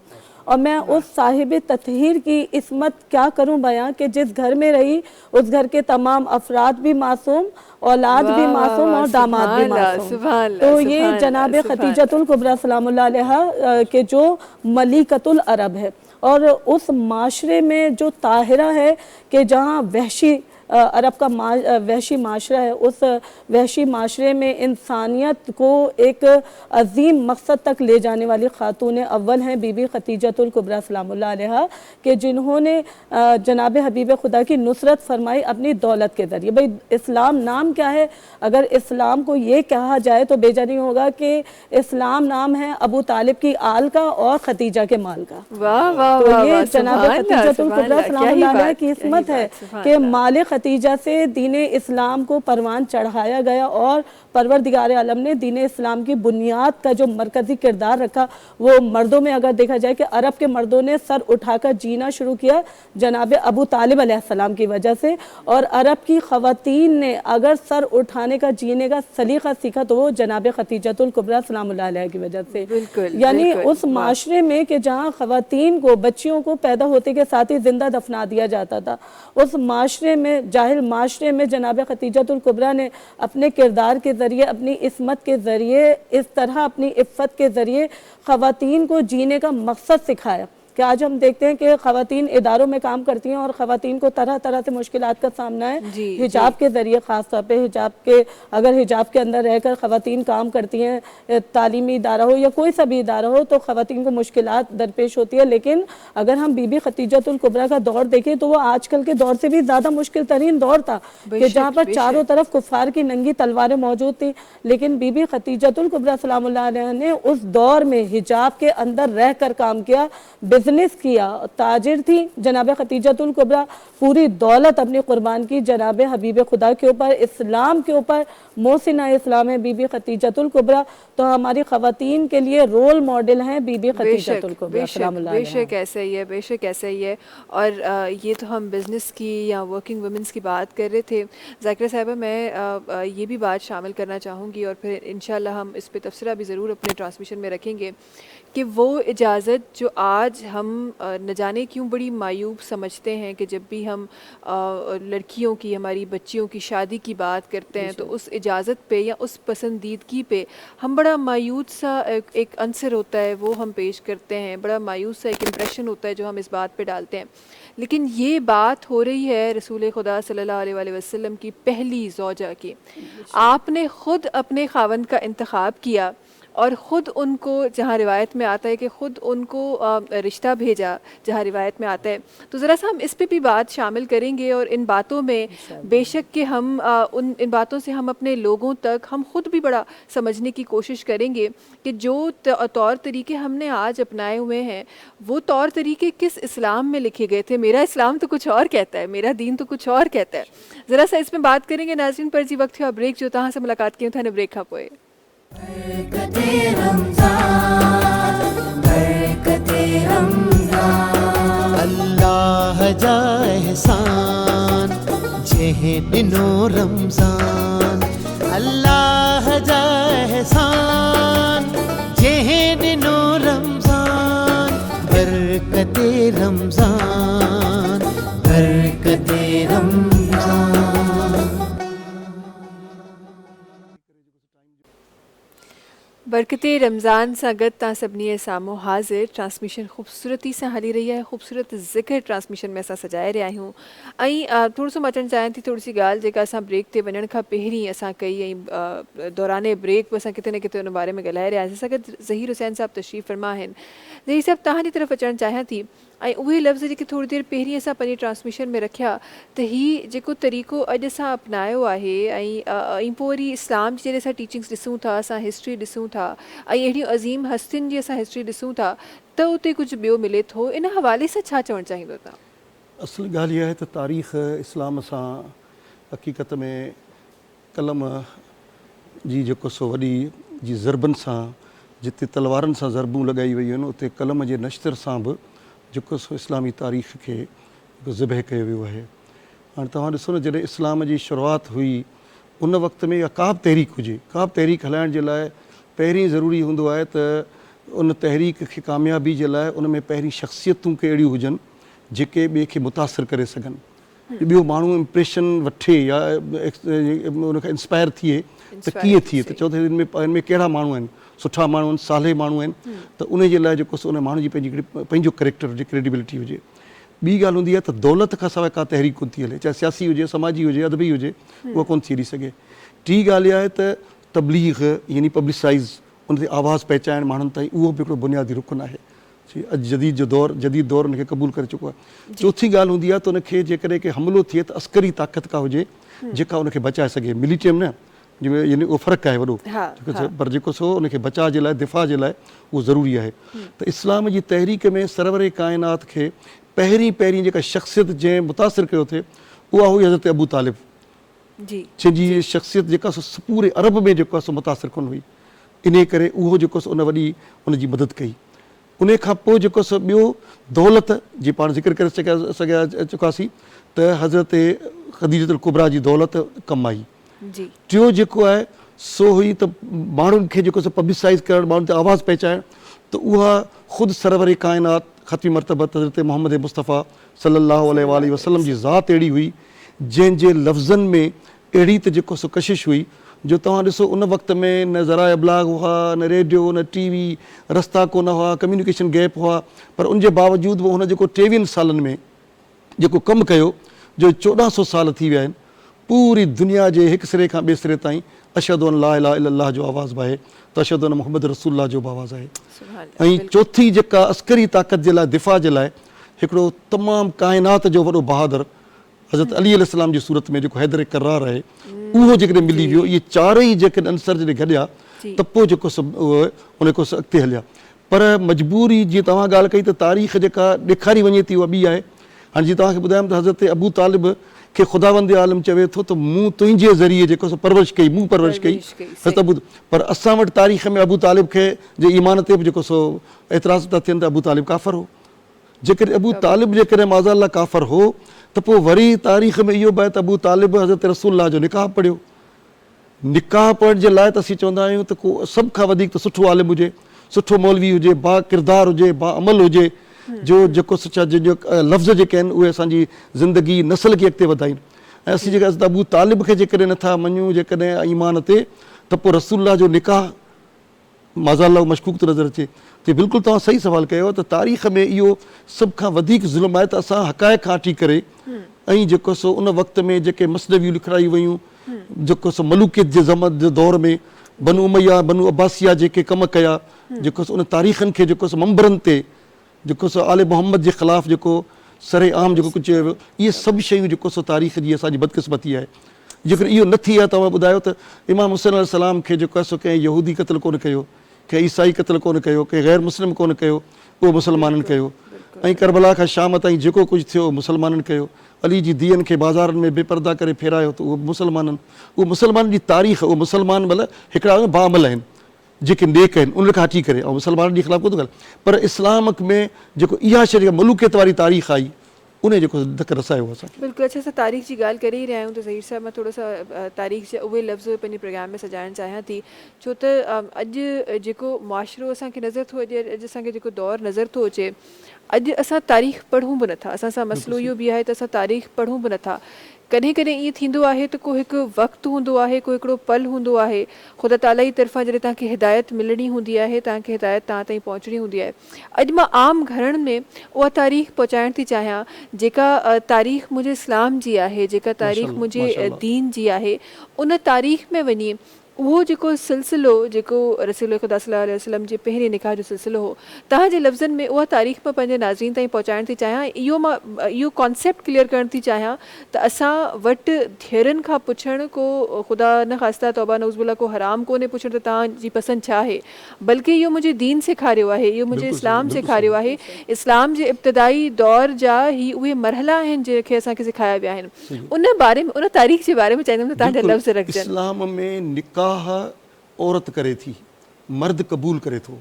और मैं उस साहिब ततहीर की इस्मत क्या करूँ बयां कि जिस घर में रही उस घर के तमाम अफराद भी मासूम औलाद भी वाह, मासूम वाह, और दामाद भी सुभान अल्लाह, मासूम। सुभान अल्लाह, तो ये सुभान जनाब अल्लाह, सुभान खतीजतुल कुबरा सलामुल्लाह अलैहा के जो मलिकतुल अरब है, और उस माशरे में जो ताहिरा है कि जहाँ वहशी अरब का वहशी माशरा है, उस वहशी माशरे में इंसानियत को एक अजीम मकसद तक ले जाने वाली खातून अव्वल हैं बीबी खतीजतुल कुबरा सलामुल्लाह अलैहा, कि जिन्होंने जनाब हबीब खुदा की नुसरत फरमाई अपनी दौलत के ज़रिए। भाई इस्लाम नाम क्या है? अगर इस्लाम को ये कहा जाए तो बेजा नहीं होगा कि इस्लाम नाम है अबू तालिब की आल का और खतीजा के माल का। वाह वाह तो वाह ये वाह, जनाब सुभान अल्लाह, खतीजतुल सुभान कुबरा अल्लाह, क्या ही सलामुल्लाह अलैहा बात, की क्या ही इस्मत है बात, सुभान कि अल्लाह। माल खतीजा से दीन इस्लाम को परवान चढ़ाया गया, और परवरदिगार आलम ने दीन इस्लाम की बुनियाद का जो मरकज़ी किरदार रखा वो मर्दों में अगर देखा जाए कि अरब के मर्दों ने सर उठाकर जीना शुरू किया जनाब अबू तालिब अलैहिस्सलाम की वजह से, और अरब की ख़वातीन ने अगर सर उठाने का जीने का सलीक़ा सीखा तो वो जनाब खतीजतुल कुबरा सलामुल्लाह अलैहा की वजह से। बिल्कुल, यानी बिल्कुल, उस माशरे में कि जहाँ ख़वातीन को बच्चियों को पैदा होते के साथ ही ज़िंदा दफना दिया जाता था, उस माशरे में जाहिल माशरे में जनाब खतीजतुल कुबरा ने अपने किरदार के ज़रिए, अपनी इस्मत के ज़रिए, इस तरह अपनी इफ़्फ़त के ज़रिए ख़वातीन को जीने का मकसद सिखाया कि आज हम देखते हैं कि ख़वातीन इदारों में काम करती हैं और ख़वातीन को तरह तरह से मुश्किलात का सामना है जी, हिजाब के ज़रिए, ख़ास तौर पे हिजाब के, अगर हिजाब के अंदर रहकर ख़वातीन काम करती हैं, तालीमी इदारा हो या कोई सा भी इदारा हो, तो ख़वातीन को मुश्किलात दरपेश होती है। लेकिन अगर हम बीबी खतीजतुल कुबरा का दौर देखें तो वो आजकल के दौर से भी ज़्यादा मुश्किल तरीन दौर था कि जहाँ पर चारों तरफ कुफ़ार की नंगी तलवारें मौजूद थी, लेकिन बीबी खतीजतुल कुबरा सलामुल्लाह अलैहा ने उस दौर में हिजाब के अंदर रह कर काम किया, बिजनेस किया, ताजिर थी जनाब खतीजतुल कुबरा, पूरी दौलत अपनी कुर्बान की जनाब हबीब खुदा के ऊपर, इस्लाम के ऊपर। मोहसिना इस्लाम है बीबी खतीजतुल कुबरा, तो हमारी ख़वातीन के लिए रोल मॉडल हैं बीबी खतीजतुल कुबरा सलामुल्लाह अलैहा। बेशक ऐसा ही है, बेशक ऐसा ही है। और ये तो हम बिज़नेस की या वर्किंग वुमेंस की बात कर रहे थे। ज़ाकिरा साहिबा, मैं ये भी बात शामिल करना चाहूँगी और फिर इंशाल्लाह हम इस पे तबसरा भी ज़रूर अपने ट्रांसमिशन में रखेंगे कि वो इजाज़त जो आज हम न जाने क्यों बड़ी मायूब समझते हैं कि जब भी हम लड़कियों की, हमारी बच्चियों की शादी की बात करते हैं तो उस इजाज़त पे या उस पसंदीदगी पे हम बड़ा मायूस सा एक अंसर होता है वो हम पेश करते हैं, बड़ा मायूस सा एक इम्प्रेशन होता है जो हम इस बात पे डालते हैं। लेकिन ये बात हो रही है रसूल खुदा सल्लल्लाहु अलैहि वसल्लम की पहली ज़ौजा की। आपने ख़ुद अपने खावंद का इंतखाब किया और ख़ुद उनको, जहाँ रिवायत में आता है कि ख़ुद उनको रिश्ता भेजा, जहाँ रिवायत में आता है, तो ज़रा सा हम इस पे भी बात शामिल करेंगे। और इन बातों में बेशक कि हम इन बातों से हम अपने लोगों तक हम ख़ुद भी बड़ा समझने की कोशिश करेंगे कि जो तौर तरीके हमने आज अपनाए हुए हैं वो तौर तरीके किस इस्लाम में लिखे गए थे। मेरा इस्लाम तो कुछ और कहता है, मेरा दीन तो कुछ और कहता है। ज़रा सा इसमें बात करेंगे नाज़रीन। पर जी वक्त हुआ ब्रेक, जो तहाँ से मुलाकात की था ब्रेक खा पोए। बरकते रमज़ान, बरकते रमज़ान, अल्लाह जा एहसान जेहे दिनो रमज़ान, अल्लाह जा एहसान जेहे दिनो रमज़ान, बरकते रमज़ान, बरकते रमज़ान। बरकते रमज़ान संगत ता सभनी सामो हाज़िर ट्रांसमिशन खूबसूरती से हली रही है, खूबसूरत ज़िक्र ट्रांसमिशन में असां सजाए रहिया आहियूं। ऐं थोरो सो मचण चाहियां थी थोड़ी सी ॻाल्हि जेका असां ब्रेक ते वञण खां पहिरीं असां कई, ऐं दौराने ब्रेक असां किथे न किथे उन बारे में ॻाल्हाए रहियासीं। असां गॾु ज़हीर हुसैन साहब तशरीफ़ फरमा आहिनि। ज़हीर साहब, तव्हांजी तरफ़ अचणु चाहियां थी ऐं उहे लफ़्ज़ जेके थोड़ी देरि पहिरीं असां पंहिंजी ट्रांसमिशन में रखिया त हीउ जेको तरीक़ो अॼु असां अपनायो आहे ऐं पोइ वरी इस्लाम जी जॾहिं असां टीचिंग्स ॾिसूं था, असां हिस्ट्री ॾिसूं था ऐं अहिड़ियूं अज़ीम हस्तियुनि जी असां हिस्ट्री ॾिसूं था त उते कुझु ॿियो मिले थो। इन हवाले सां छा चवणु चाहींदो तव्हां? असल ॻाल्हि इहा आहे त तारीख़ इस्लाम सां हक़ीक़त में कलम जी जेको सो वॾी जी ज़रबनि सां, जिते तलवारनि सां ज़रबूं लॻाई वयूं आहिनि उते कलम जे नश्तर सां बि जेको सो इस्लामी तारीख़ खे ज़िबह कयो वियो आहे। हाणे तव्हां ॾिसो न, जॾहिं इस्लाम जी शुरूआति हुई उन वक़्त में या का बि तहरीक हुजे, का बि तहरीक हलाइण जे लाइ पहिरीं ज़रूरी हूंदो आहे त उन तहरीक खे कामयाबी जे लाइ उन में पहिरीं शख़्सियतूं के अहिड़ियूं हुजनि जेके ॿिए खे मुतासिर करे सघनि। ॿियो माण्हू इम्प्रेशन वठे या उनखां इंस्पायर थिए त कीअं थिए, त चओ त हिन में कहिड़ा माण्हू आहिनि, सुठा माण्हू आहिनि, साले माण्हू आहिनि, त उन जे लाइ जेको उन माण्हू जी पंहिंजो कैरेक्टर हुजे, क्रेडिबिलिटी हुजे। ॿी ॻाल्हि हूंदी आहे त दौलत खां सवाइ का तहरीक कोन थी हले, चाहे सियासी हुजे, समाजी हुजे, अदबी हुजे, उहा कोन थी हली सघे। टी ॻाल्हि इहा आहे त तबलीग यानी पब्लिसाइज़, उन ते आवाज़ु पहुचाइणु माण्हुनि ताईं, उहो बि हिकिड़ो बुनियादी रुकन आहे। अॼु जदीद दौर उनखे क़बूल करे चुको आहे। चौथी ॻाल्हि हूंदी आहे त उनखे जेकॾहिं के हमिलो थिए त अस्करी ताक़त का हुजे जेका उनखे बचाए सघे। मिलिट्री में न यानी उहो फ़र्क़ु आहे वॾो, पर जेको सो उनखे बचाव जे लाइ, दिफ़ा जे लाइ उहो ज़रूरी आहे। त इस्लाम जी तहरीक में सरवर काइनात खे पहिरीं जेका शख़्सियत जंहिं मुतासिर कयो थिए उहा हुई हज़रत अबू तालिब, जंहिंजी शख़्सियत जेका सो पूरे अरब में जेको आहे सो मुतासिर कोन हुई। इन करे उहो जेको सो उन वॾी उनजी मदद कई। उन खां पोइ जेको सो ॿियो दौलत जी पाण ज़िक्र करे सघिया चुकासीं त हज़रत ख़दीजतुल कुबरा जी दौलत कमु आई। टियों जेको आहे सो हुई त माण्हुनि खे जेको सो पब्लिसाइज़ करणु, माण्हुनि ते आवाज़ु पहुचाइणु, त उहा ख़ुदि सरवर काइनात ख़तमी मरतबत हज़रत मोहम्मद मुस्तफ़ा सल्लल्लाहु अलैहि वसल्लम जी ज़ात अहिड़ी हुई जंहिंजे लफ़्ज़नि में अहिड़ी त जेको सो कशिश हुई जो तव्हां ॾिसो उन वक़्त में न ज़राए अबलाग हुआ, न रेडियो, न टीवी, रस्ता कोन हुआ, कम्युनिकेशन गैप हुआ, पर उनजे बावजूदि हुन जेको 23 सालनि में जेको कमु कयो, जो 1400 साल थी विया आहिनि, पूरी दुनिया जे हिकु सिरे खां ॿिए सिरे ताईं अशहदु अन ला इलाहा इल्लल्लाह जो आवाज़ु बि आहे, त अशहदु अन मुहम्मद रसूलुल्लाह जो बि आवाज़ु आहे। ऐं चौथी जेका अस्करी ताक़त जे लाइ, दिफ़ा जे लाइ हिकिड़ो तमामु काइनात जो वॾो बहादुर हज़रत अली अलैहिस्सलाम जी सूरत में जेको हैदर करार आहे, उहो जेकॾहिं मिली वियो, इहे चारई जेके अंसर जॾहिं गॾिया त पोइ जेको उन को अॻिते हलिया। पर मजबूरी जीअं तव्हां ॻाल्हि कई त तारीख़ जेका ॾेखारी वञे थी उहा ॿी आहे। हाणे जीअं तव्हांखे ॿुधायमि त हज़रत अबू तालिब खे ख़ुदावंद आलम चवे थो त मूं तुंहिंजे ज़रिए जेको सो परवरिश कई, मूं परवरिश कई, पर असां वटि तारीख़ में अबू तालिब खे जे ईमान ते बि जेको सो एतिराज़ था थियनि त अबू तालिब काफ़र हो। जेकॾहिं अबू तालिब जेकॾहिं माज़अल्लाह काफ़र हो त पोइ वरी तारीख़ में इहो बि आहे त अबू तालिब हज़रत रसूलुल्लाह जो निकाह पढ़ियो। निकाह पढ़ण जे लाइ त असीं चवंदा आहियूं त को सभ खां वधीक त सुठो आलिम हुजे, सुठो मौलवी हुजे, बा किरदार हुजे, बा अमल हुजे, जो जेको सचा जंहिंजो लफ़्ज़ जेके आहिनि उहे असांजी ज़िंदगी नस्ल खे अॻिते वधाइनि। ऐं असीं जेका अबू तालिब खे जेकॾहिं नथा मञूं जेकॾहिं ईमान ते, त पोइ रसूलुल्लाह जो निकाह माज़अल्लाह मशकूक थो नज़र अचे। त बिल्कुलु तव्हां सही सवालु कयो त तारीख़ में इहो सभ खां वधीक ज़ुल्म आहे त असां हक़ाइक़ खां हटी करे ऐं जेको सो उन वक़्त में जेके मसनवियूं लिखाई वयूं, जेको सो मलूकियत जे जे दौर में बनु उमैया, बनु अब्बासिया जेके कम कया, जेको सो उन तारीख़नि खे जेको सो मंबरनि ते जेको सो आले मोहम्मद जे ख़िलाफ़ु जेको सरे आम जेको कुझु चयो वियो, इहे सभु शयूं जेको सो तारीख़ जी असांजी बदकिस्मती आहे। जेकॾहिं इहो न थी आहे, तव्हां ॿुधायो त इमाम हुसैन अलैहिस्सलाम खे जेको आहे सो कंहिं यहूदी क़त्ल कोन कयो, कंहिं ईसाई क़त्ल कोन कयो, कंहिं ग़ैर मुस्लिम कोन कयो, उहो मुसलमाननि कयो। ऐं करबला खां शाम ताईं जेको कुझु थियो मुसलमाननि कयो। अली जी धीअनि खे बाज़ारनि में बेपर्दा करे फेरायो त उहो मुसलमाननि, उहो मुसलमाननि जी तारीख़, उहो मुसलमान भले हिकिड़ा बाअमल आहिनि जेके नेक आहिनि, उन खां हटी करे, ऐं मुसलमाननि जे ख़िलाफ़ु कोन थो ॻाल्हि, पर इस्लाम में जेको इहा शइ जेका मलूकियत वारी तारीख़ आई उन जेको धक रसायो असांखे। बिल्कुलु अच्छा, असां तारीख़ जी ॻाल्हि करे ई रहिया आहियूं त ज़हीर साहिब मां थोरो सा तारीख़ जा उहे लफ़्ज़ पंहिंजे प्रोग्राम में सजाइणु चाहियां थी, छो त अॼु जेको मुआशिरो असांखे नज़र थो अचे, अॼु असांखे जेको दौरु नज़र थो अचे, अॼु असां तारीख़ पढ़ूं बि नथा। असां सां मसइलो इहो बि आहे त असां तारीख़ पढ़ूं बि नथा। कॾहिं कॾहिं ईअं थींदो आहे त को हिकु वक़्तु हूंदो आहे, को हिकिड़ो पल हूंदो आहे, ख़ुदा ताला जी तरफ़ां जॾहिं तव्हांखे हिदायत मिलणी हूंदी आहे, तव्हांखे हिदायत तव्हां ताईं पहुचणी हूंदी आहे। अॼु मां आम घरनि में उहा तारीख़ पहुचाइण थी चाहियां जेका तारीख़ मुंहिंजे इस्लाम जी आहे, जेका तारीख़ मुंहिंजे दीन जी आहे। उन तारीख़ में वञी उहो जेको सिलसिलो जेको रसूल ख़ुदा सल्लल्लाहु अलैहि वसल्लम जे पहिरें निकाह जो सिलसिलो हो, तव्हांजे लफ़्ज़नि में उहा तारीख़ मां पंहिंजे नाज़रीन ताईं पहुचाइण थी चाहियां। इहो कॉन्सेप्ट क्लियर करण थी चाहियां त असां वटि धीअरनि खां पुछणु को ख़ुदा न ख़ास्ता तौबा नऊज़ुबिल्लाह को हराम कोन्हे पुछणु त तव्हांजी पसंदि छा आहे, बल्कि इहो मुंहिंजे दीन सेखारियो आहे, इहो मुंहिंजे इस्लाम सेखारियो आहे। इस्लाम जे इब्तिदाई दौर जा ही उहे मरहला आहिनि जेके असांखे सेखारिया विया आहिनि। उन बारे में, उन तारीख़ जे बारे में चाहींदमि त तव्हांजा लफ़्ज़ रखजनि। इस्लाम में निकाह औरत करे थी, मर्द क़बूल करे थो।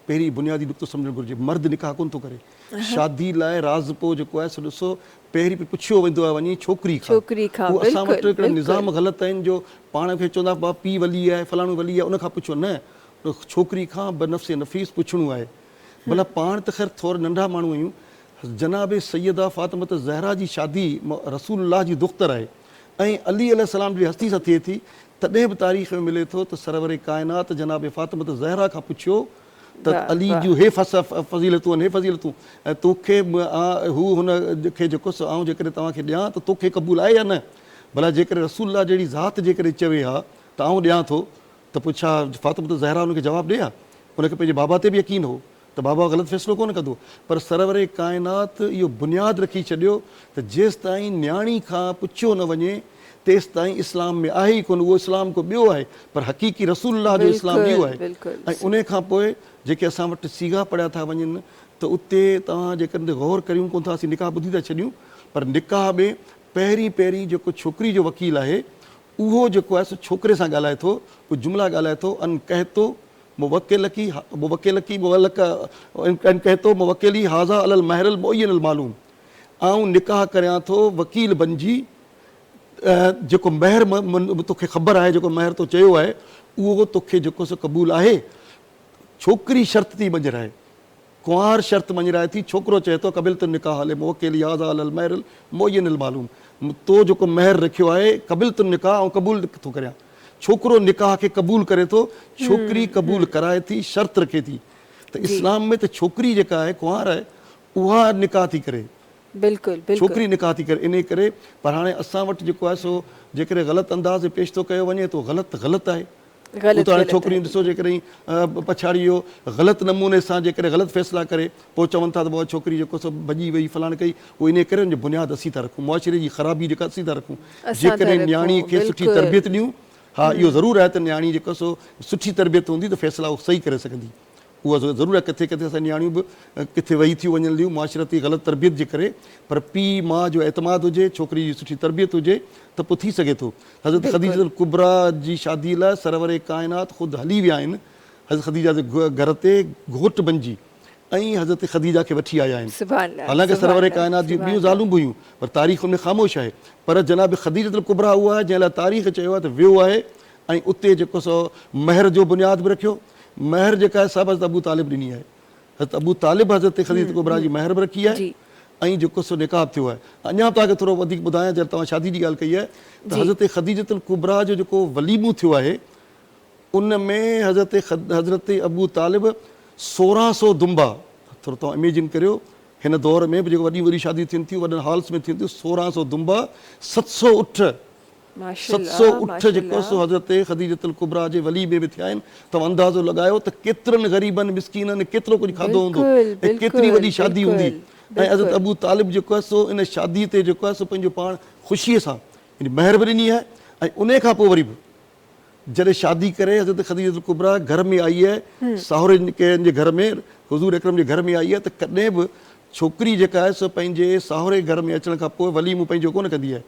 पहिरीं बुनियादी नुक़्तो सम्झणु घुरिजे, मर्द निकाह कोन थो करे। शादी लाइ राज़पो जेको आहे सो ॾिसो पहिरीं पुछियो वेंदो आहे वञी छोकिरी खां। उहो असां वटि हिकिड़ा निज़ाम ग़लति आहिनि जो पाण खे चवंदा बा पीउ वली आहे, फलाणो वली आहे, उन खां पुछो न, छोकिरी खां बनफ़्से नफ़ीस पुछणो आहे। भला पाण त ख़ैर थोरा नंढा माण्हू आहियूं। जनाब सैयदा फ़ातिमत ज़हरा जी शादी रसूलुल्लाह जी दुख्तर आहे ऐं अली अलैहिस्सलाम जी हस्ती सां थिए थी, तॾहिं बि तारीख़ में मिले थो त सरवर काइनात जनाब फ़ातिमत ज़हरा खां पुछियो त अली जूं हे फज़ीलतूं आहिनि, हे फज़ीलतूं, ऐं तोखे हू हुनखे जेको आऊं जेकॾहिं तव्हांखे ॾियां त तोखे क़बूल आहे या न, भला जेकॾहिं रसूलुल्लाह जहिड़ी ज़ात जेकॾहिं चवे हा त आऊं ॾियां थो त पोइ छा फ़ातिमत ज़हरा हुनखे जवाबु ॾे हा? हुनखे पंहिंजे बाबा ते बि यकीन हो त बाबा ग़लति फ़ैसिलो कोन कंदो, पर सरवर काइनात इहो बुनियादु रखी छॾियो त जेसि ताईं न्याणी खां पुछियो न वञे तेसि ताईं इस्लाम में आहे ई कोन, उहो इस्लाम को ॿियो आहे, पर हक़ीक़ी रसूलुल्लाह जो इस्लाम इहो आहे। ऐं उन खां पोइ जेके असां वटि सीगा पढ़िया था वञनि त उते तव्हां जेकॾहिं गौर करियूं कोन था, असीं निकाह ॿुधी था छॾियूं, पर निकाह में पहिरीं जेको छोकिरी जो वकील आहे उहो जेको आहे सो छोकिरे सां ॻाल्हाए थो, उहो जुमिला ॻाल्हाए थो, अन कहतो मुवक्किली हाज़ा अलल महरल मुअय्यनल मालूम, आऊं निकाह करियां थो वकील बणिजी, जेको महर तोखे ख़बर आहे, जेको महर तो चयो आहे उहो तोखे जेको सो क़बूल आहे। छोकिरी शर्त थी मंझराए, कुंवार शर्त मंझराए थी, छोकिरो चए थो क़बिल तो निकाह हले मुवक्किली हाज़ा अलल महरल मुअय्यनल मालूम, तो जेको महर रखियो आहे क़बिल तो निकाह ऐं क़बूल थो करियां। छोकिरो निकाह खे क़बूल करे थो, छोकिरी क़बूल कराए थी, शर्त रखे थी। त इस्लाम में त छोकिरी जेका आहे कुंवार आहे उहा निकाह थी करे, बिल्कुलु छोकिरी निकाह थी करे, इन करे। पर हाणे असां वटि जेको आहे सो जेकॾहिं ग़लति अंदाज़ पेश थो कयो वञे त ग़लति आहे। त हाणे छोकिरियूं ॾिसो जेकॾहिं पछाड़ी इहो ग़लति नमूने सां जेकॾहिं ग़लति फ़ैसिला करे पोइ चवनि था त बाबा छोकिरी जेको सो भॼी वई फलाण कई, उहो इन करे हुनजी बुनियादु असीं था रखूं, मुआशिरे जी ख़राबी जेका असीं था रखूं। जेकॾहिं न्याणी खे सुठी तरबियत ॾियूं, हा इहो ज़रूरु आहे त न्याणी जेको सो सुठी तरबियत हूंदी त फ़ैसिला उहो सही करे सघंदी, उहा ज़रूरु आहे। किथे किथे असां न्याणियूं बि किथे वेही थियूं वञनि थियूं मुआशिरती ग़लति तरबियत जे करे, पर पीउ माउ जो एतमाद हुजे, छोकिरी जी सुठी तरबियत हुजे त पोइ थी सघे थो। हज़रत ख़दीजतुल कुबरा जी शादीअ लाइ सरवर काइनात ख़ुदि हली विया आहिनि, हज़रत ख़दीजा जे घर ते घोट बणिजी ऐं हज़रत ख़दीजा खे वठी आया आहिनि। हालांकि सरवर काइनात जी ॿियूं ज़ालूं बि हुयूं, पर तारीख़ में ख़ामोश आहे, पर जनाब ख़दीजतुल कुबरा उहा आहे जंहिं लाइ तारीख़ चयो आहे त वियो आहे ऐं उते जेको सो महर जो बुनियादु बि रखियो। महर जेका आहे सभु हज़रत अबू तालिब ॾिनी आहे, हज़रत अबू तालिब हज़रत ख़दीजतुल कुबरा जी महर बि रखी आहे ऐं जेको सो निकाह थियो आहे। अञा तव्हांखे थोरो वधीक ॿुधायां, जॾहिं तव्हां शादी जी ॻाल्हि कई आहे त हज़रत ख़दीजतुल कुबरा जो जेको वलीमो थियो आहे उन में हज़रत अबू तालिब 1600 दुंबा, थोरो तव्हां इमेजिन करियो, हिन दौर में बि जेको वॾियूं वॾियूं शादियूं थियनि थियूं, वॾनि हॉल्स में थियनि थियूं, 1600 दुंबा, 700 ऊठ, 700 ऊठ जेको सो हज़रत ख़दीजतुल कुबरा जे वली में बि थिया आहिनि। तव्हां अंदाज़ो लॻायो त केतिरनि ग़रीबनि मिस्कीननि केतिरो कुझु खाधो हूंदो ऐं केतिरी वॾी शादी हूंदी। ऐं हज़रत अबू तालिब जेको आहे सो इन शादी ते जेको आहे सो पंहिंजो पाण ख़ुशीअ सां महर बि ॾिनी आहे। ऐं उन खां पोइ वरी बि जॾहिं शादी करे हज़रत ख़दीजतुल कुबरा घर में आई आहे, साहुरे जे घर में, हुज़ूर अकरम जे घर में आई आहे, त कॾहिं बि छोकिरी जेका आहे सो पंहिंजे साहुरे घर में अचण खां पोइ वलीमो पंहिंजो कोन कंदी आहे।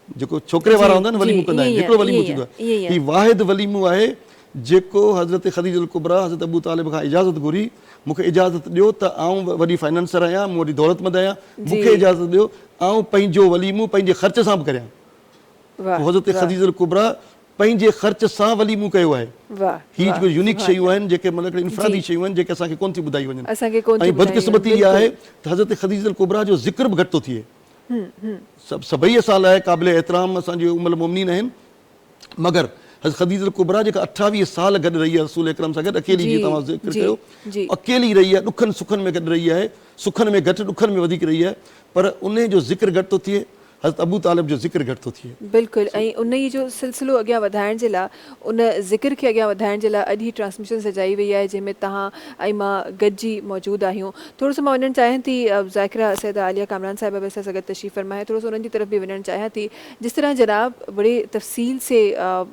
जेको छोकिरे वारा हूंदा आहिनि वलीमो कंदा आहिनि, हिकिड़ो वलीमो थींदो आहे। हीउ वाहिद वलीमो आहे जेको हज़रत ख़दीजतुल कुबरा हज़रत अबू तालिब खां इजाज़त घुरी, मूंखे इजाज़त ॾियो त आऊं वॾी फाइनेंसर आहियां, मूं वॾी दौलतमंद आहियां, मूंखे इजाज़त ॾियो आऊं पंहिंजो वलीमो पंहिंजे ख़र्च सां बि करियां। हज़रत ख़दीजतुल कुबरा पंहिंजे ख़र्च सां वलीमो कयो आहे। हीअ जेको यूनिक शयूं आहिनि, जेके मतिलबु इनफ़रादी शयूं आहिनि, जेके असांखे कोन थी ॿुधाई वञनि। ऐं बदकिस्मती इहा आहे त हज़रत ख़दीजतुल कुबरा जो ज़िक्र बि घटि थो थिए। सभई असां लाइ क़ाबिल एतिराम असांजी उम्मुल मोमिनीन आहिनि, मगर हज़रत ख़दीजतुल कुबरा जेका 28 साल गॾु रही आहे रसूल अकरम सां गॾु, अकेली, जीअं तव्हां ज़िक्र कयो, अकेली रही आहे, ॾुखनि सुखनि में गॾु रही आहे, सुखनि में घटि ॾुखनि में वधीक रही आहे, पर उन जो ज़िक्र घटि थो थिए, हज़रत अबू तालिब जो ज़िक्र घटि थो थिए। बिल्कुलु। ऐं उन ई जो सिलसिलो अॻियां वधाइण जे लाइ, उन ज़िक्र खे अॻियां वधाइण जे लाइ अॼु ही ट्रांसमिशन सजाई वई आहे जंहिंमें तव्हां ऐं मां गॾिजी मौजूदु आहियूं। थोरो सो मां वञणु चाहियां थी ज़ाकिरा सैयदा आलिया कामरान साहिबा बि असां सां गॾु तशरीफ़ फरमाए, थोड़ा सा उन्हनि जी तरफ भी वञणु चाहियां थी। जिस तरह जनाब बड़े तफसील से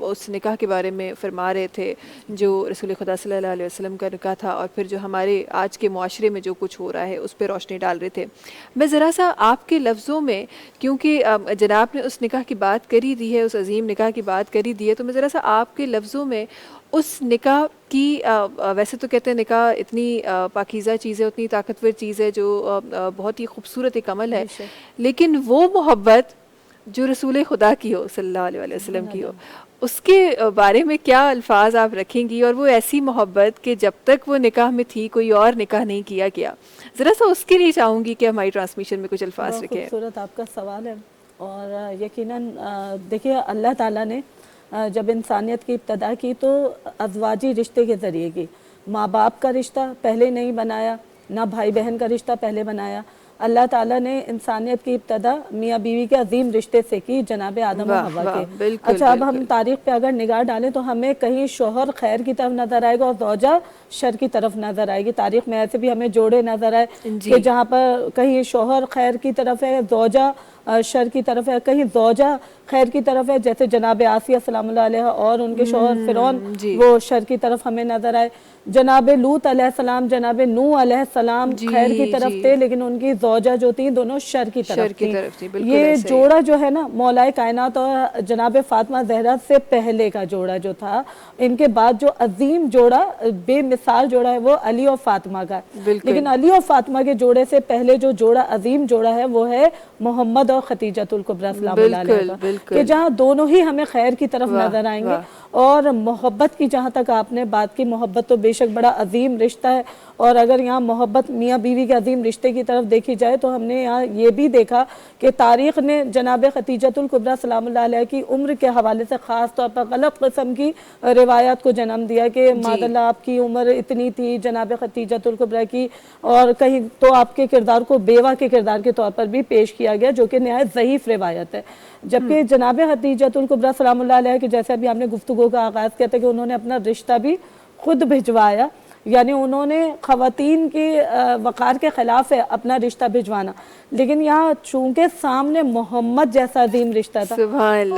उस निकाह के बारे में फरमा रहे थे जो रसूल खुदा सल्लल्लाहु अलैहि वसल्लम का निकाह था, और फिर जो हमारे आज के मुआशरे में जो कुछ हो रहा है उस पर रोशनी डाल रहे थे। मैं ज़रा सा आपके लफ्ज़ों में, क्योंकि जनाब ने उस निकाह की बात करी दी है, उस अजीम निकाह की बात करी दी है, तो मैं ज़रा सा आपके लफ्ज़ों में उस निकाह की, वैसे तो कहते हैं निकाह इतनी पाकीज़ा चीज़ है, उतनी ताकतवर चीज़ है, जो बहुत ही खूबसूरत एक अमल है, लेकिन वो मोहब्बत جو رسول خدا کی ہو صلی اللہ علیہ وسلم کی ہو، اس کے بارے میں کیا الفاظ آپ رکھیں گی؟ اور وہ ایسی محبت کہ جب تک وہ نکاح میں تھی کوئی اور نکاح نہیں کیا گیا، ذرا سا اس کے لیے چاہوں گی کہ ہماری ٹرانسمیشن میں کچھ الفاظ رکھیں۔ خوبصورت آپ کا سوال ہے، اور یقیناً دیکھیے اللہ تعالیٰ نے جب انسانیت کی ابتدا کی تو ازواجی رشتے کے ذریعے کی، ماں باپ کا رشتہ پہلے نہیں بنایا، نہ بھائی بہن کا رشتہ پہلے بنایا، اللہ تعالیٰ نے انسانیت کی ابتدا میاں بیوی کے عظیم رشتے سے کی، جناب آدم و حوا کے۔ اچھا اب ہم تاریخ پہ اگر نگاہ ڈالیں تو ہمیں کہیں شوہر خیر کی طرف نظر آئے گا اور زوجہ شر کی طرف نظر آئے گی۔ تاریخ میں ایسے بھی ہمیں جوڑے نظر آئے کہ جہاں پر کہیں شوہر خیر کی طرف ہے، زوجہ شر کی طرف ہے، کہیں زوجہ خیر کی طرف ہے، جیسے جناب آسیہ سلام اللہ علیہ اور ان کے شوہر فرعون وہ شر کی طرف ہمیں نظر آئے۔ جناب لوط علیہ السلام، جناب نوح علیہ السلام خیر کی طرف تھے، لیکن ان کی زوجہ جو تھی دونوں شر کی طرف تھی۔ یہ جوڑا جو ہے نا مولا کائنات اور جناب فاطمہ زہرا سے پہلے کا جوڑا جو تھا، ان کے بعد جو عظیم جوڑا بے مثال جوڑا ہے وہ علی اور فاطمہ کا، لیکن علی اور فاطمہ کے جوڑے سے پہلے جو جوڑا عظیم جوڑا ہے وہ ہے محمد اور خدیجۃ الکبریٰ سلام اللہ علیہ، کہ جہاں دونوں ہی ہمیں خیر کی طرف نظر آئیں گے۔ اور محبت کی جہاں تک آپ نے بات کی، محبت تو بے شک بڑا عظیم رشتہ ہے، اور اگر یہاں محبت میاں بیوی کے عظیم رشتے کی طرف دیکھی جائے تو ہم نے یہاں یہ بھی دیکھا کہ تاریخ نے جناب خدیجۃ الکبریٰ سلام اللہ علیہ کی عمر کے حوالے سے خاص طور پر غلط قسم کی روایات کو جنم دیا کہ ماد اللہ آپ کی عمر اتنی تھی جناب خدیجۃ الکبریٰ کی، اور کہیں تو آپ کے کردار کو بیوہ کے کردار کے طور پر بھی پیش کیا گیا، جو کہ نہایت ضعیف روایت ہے۔ جبکہ جناب خدیجۃ الکبریٰ سلام اللہ علیہ کے جیسے ابھی ہم نے گفتگو کا آغاز کیا تھا کہ انہوں نے اپنا رشتہ بھی خود بھجوایا، یعنی انہوں نے خواتین کی وقار کے خلاف ہے اپنا رشتہ بھجوانا، لیکن یہاں چونکہ سامنے محمد جیسا عظیم رشتہ تھا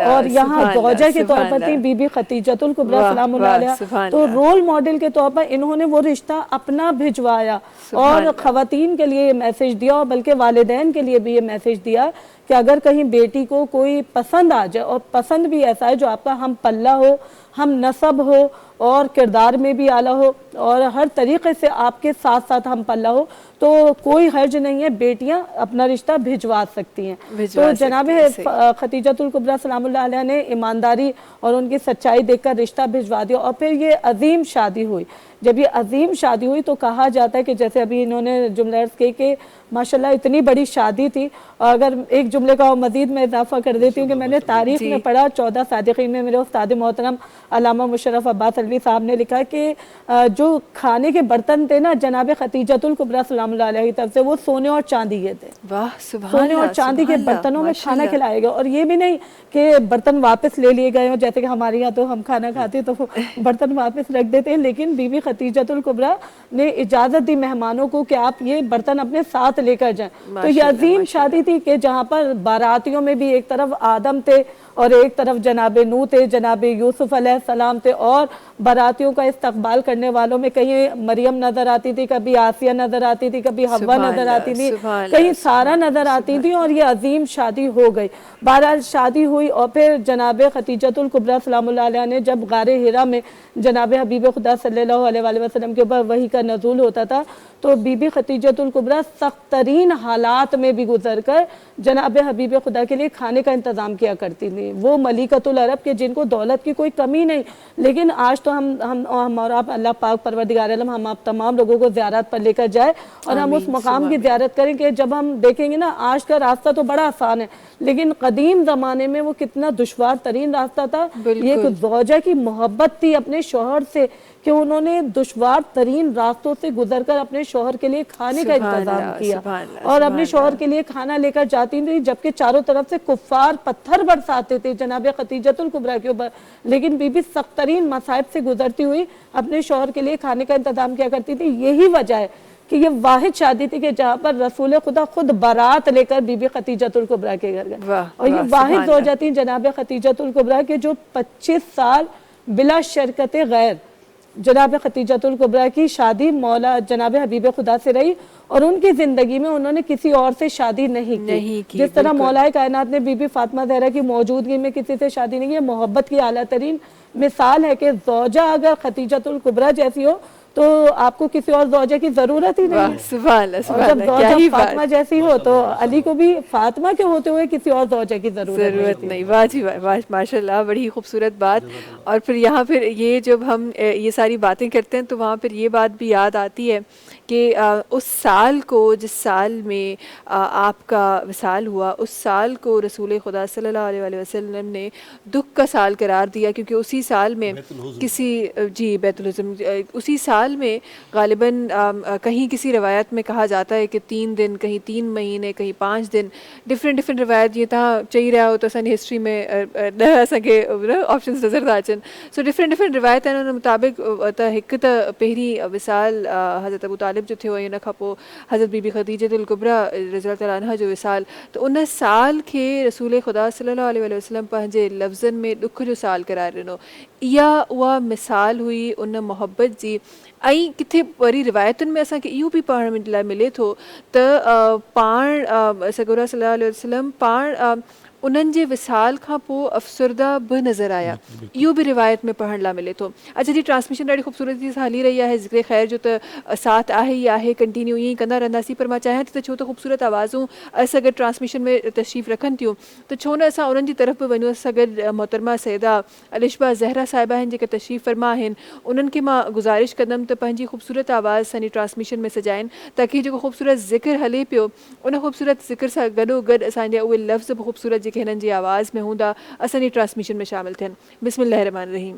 اور یہاں زوجہ کے طور پر تھی بی بی خدیجۃ الکبریٰ سلام اللہ علیہ، تو رول ماڈل کے طور پر انہوں نے وہ رشتہ اپنا بھجوایا اور خواتین کے لیے یہ میسج دیا، اور بلکہ والدین کے لیے بھی یہ میسج دیا کہ اگر کہیں بیٹی کو کوئی پسند آ جائے، اور پسند بھی ایسا ہے جو آپ کا ہم پلہ ہو، ہم نسب ہو، اور کردار میں بھی اعلیٰ ہو، اور ہر طریقے سے آپ کے ساتھ ساتھ ہم پلہ ہو، تو کوئی حرج نہیں ہے، بیٹیاں اپنا رشتہ بھجوا سکتی ہیں۔ تو جناب خدیجۃ الکبریٰ سلام اللہ علیہ نے ایمانداری اور ان کی سچائی دیکھ کر رشتہ بھجوا دیا، اور پھر یہ عظیم شادی ہوئی۔ جب یہ عظیم شادی ہوئی تو کہا جاتا ہے کہ جیسے ابھی انہوں نے جملہ عرض کی کہ ماشاءاللہ اتنی بڑی شادی تھی، اور اگر ایک جملے کا مزید میں اضافہ کر دیتی ہوں کہ میں نے تاریخ میں پڑھا 14 صادقین میں میرے استاد محترم علامہ مشرف عباس علوی صاحب نے لکھا کہ جو کھانے کے برتن تھے نا جناب خدیجۃ الکبریٰ سلام اللہ علیہ کی طرف سے وہ سونے اور چاندی کے تھے، سونے اور چاندی کے برتنوں میں کھانا کھلایا گیا، اور یہ بھی نہیں کہ برتن واپس لے لیے گئے ہوں، جیسے کہ ہمارے یہاں تو ہم کھانا کھاتے تو برتن واپس رکھ دیتے ہیں، لیکن بی بی خدیجۃ الکبریٰ نے اجازت دی مہمانوں کو کہ آپ یہ برتن اپنے ساتھ لے کر جائیں۔ تو یہ عظیم شادی تھی کہ جہاں پر باراتیوں میں بھی ایک طرف آدم تھے اور ایک طرف جناب نوح تھے، جناب یوسف علیہ السلام تھے، اور باراتیوں کا استقبال کرنے والوں میں کہیں مریم نظر آتی تھی، کبھی آسیہ نظر آتی تھی، کبھی حوا نظر آتی تھی، کہیں سارہ نظر آتی تھی، اور یہ عظیم شادی ہو گئی۔ بہرحال شادی ہوئی، اور پھر جناب خدیجۃ الکبریٰ سلام اللہ علیہ نے جب غار حرا میں جناب حبیب خدا صلی اللہ علیہ وآلہ وسلم کے اوپر وحی کا نزول ہوتا تھا تو بی بی خدیجۃ الکبریٰ سخت ترین حالات میں بھی گزر کر جناب حبیب خدا کے لیے کھانے کا انتظام کیا کرتی تھی۔ وہ ملکۃ العرب کے جن کو دولت کی کوئی کمی نہیں، لیکن آج تو ہم اور آپ اللہ پاک پروردگار عالم ہم آپ تمام لوگوں کو زیارت پر لے کر جائے اور ہم اس مقام کی زیارت کریں کہ جب ہم دیکھیں گے نا آج کا راستہ تو بڑا آسان ہے، لیکن قدیم زمانے میں وہ کتنا دشوار ترین راستہ تھا۔ یہ ایک زوجہ کی محبت تھی اپنے شوہر سے کہ انہوں نے دشوار ترین راستوں سے گزر کر اپنے شوہر کے لیے کھانے کا انتظام کیا، اور اپنے شوہر کے لیے کھانا لے کر جاتی تھی جبکہ چاروں طرف سے کفار پتھر برساتے تھے جناب خدیجۃ الکبریٰ کے اوپر، لیکن بی بی سخت ترین مصائب سے گزرتی ہوئی اپنے شوہر کے لیے کھانے کا انتظام کیا کرتی تھی۔ یہی وجہ ہے کہ یہ واحد شادی تھی کہ جہاں پر رسول خدا خود بارات لے کر بی بی خدیجۃ الکبریٰ کے گھر گئے، اور یہ واحد زوجہ تھی جناب خدیجۃ الکبریٰ کے جو 25 سال بلا شرکت غیر جناب خدیجۃ الکبریٰ کی شادی مولا جناب حبیب خدا سے رہی، اور ان کی زندگی میں انہوں نے کسی اور سے شادی نہیں کی۔ جس طرح مولا کائنات نے بی بی فاطمہ زہرا کی موجودگی میں کسی سے شادی نہیں کی، یہ محبت کی اعلیٰ ترین مثال ہے کہ زوجہ اگر خدیجۃ الکبریٰ جیسی ہو تو آپ کو کسی اور زوجہ کی ضرورت ہی نہیں واہ ہے. سبحان اللہ اور سبحان جب اللہ، کیا زوجہ ہی فاطمہ بات، جیسی ہو تو علی کو بھی فاطمہ کے ہوتے ہوئے کسی اور زوجہ کی ضرورت نہیں. واہ جی واہ، ماشاء اللہ بڑی ہی خوبصورت بات. اور پھر یہاں پھر یہ جب ہم یہ ساری باتیں کرتے ہیں تو وہاں پھر یہ بات بھی یاد آتی ہے کہ اس سال کو، جس سال میں آپ کا وصال ہوا، اس سال کو رسول خدا صلی اللہ علیہ وآلہ وسلم نے دکھ کا سال قرار دیا، کیونکہ اسی سال میں کسی جی بیت الحزن، اسی سال میں غالباً کہیں کسی روایت میں کہا جاتا ہے کہ 3 دن، کہیں 3 مہینے، کہیں 5 دن، ڈفرینٹ روایت یہ تھا چاہیے رہا ہو تو سن ہسٹری میں نہ سکے آپشنز نظر تا اچن. سو ڈفرینٹ روایت ہیں ان مطابق تا ہک تا پہری وصال حضرت ابو طالب جو تھے وہ ان کھا پو حضرت بی بی خدیجہ الکبریٰ رضی اللہ تعالیٰ عنہ جو وصال، تو ان سال کے رسول خدا صلی اللہ علیہ وآلہ وسلم پنجے لفظن میں ڈکھ جو سال قرار ॾिनो. इहा उहा मिसाल हुई उन मोहब्बत जी. ऐं किथे वरी रिवायतुनि में असांखे इहो बि पढ़ण लाइ मिले थो त पाण सगोरा सल्लल्लाहु अलैहि वसल्लम पाण उन्हनि जे विसाल खां पोइ अफ़सरदा बि नज़र आया. इहो बि रिवायत में पढ़ण लाइ मिले थो. अच्छा जी, ट्रांसमिशन ॾाढी ख़ूबसूरती सां हली रही आहे. ज़िक्र ख़ैर जो त साथ आहे ई आहे, कंटिन्यू ईअं ई कंदा रहंदासीं. पर मां चाहियां थी त छो त ख़ूबसूरत आवाज़ूं असां गॾु ट्रांसमिशन में तशरीफ़ रखनि थियूं त छो न असां उन्हनि जी तरफ़ बि वञूं. असां गॾु मोहतरमा सैदा अलिशबा ज़हरा साहिबा आहिनि जेके तशरीफ़ फरमा आहिनि. उन्हनि खे मां गुज़ारिश कंदमि त पंहिंजी ख़ूबसूरत आवाज़ असांजी ट्रांसमिशन में सजाइनि, ताकी जेको ख़ूबसूरत ज़िक्र हले पियो उन ख़ूबसूरत ज़िक्र सां गॾोगॾु असांजा उहे लफ़्ज़ बि ख़ूबसूरत जेके हिननि जी आवाज़ में हूंदा असांजी ट्रांसमिशन में शामिल थियनि. बिस्मिल्लाह रहमान रहीम.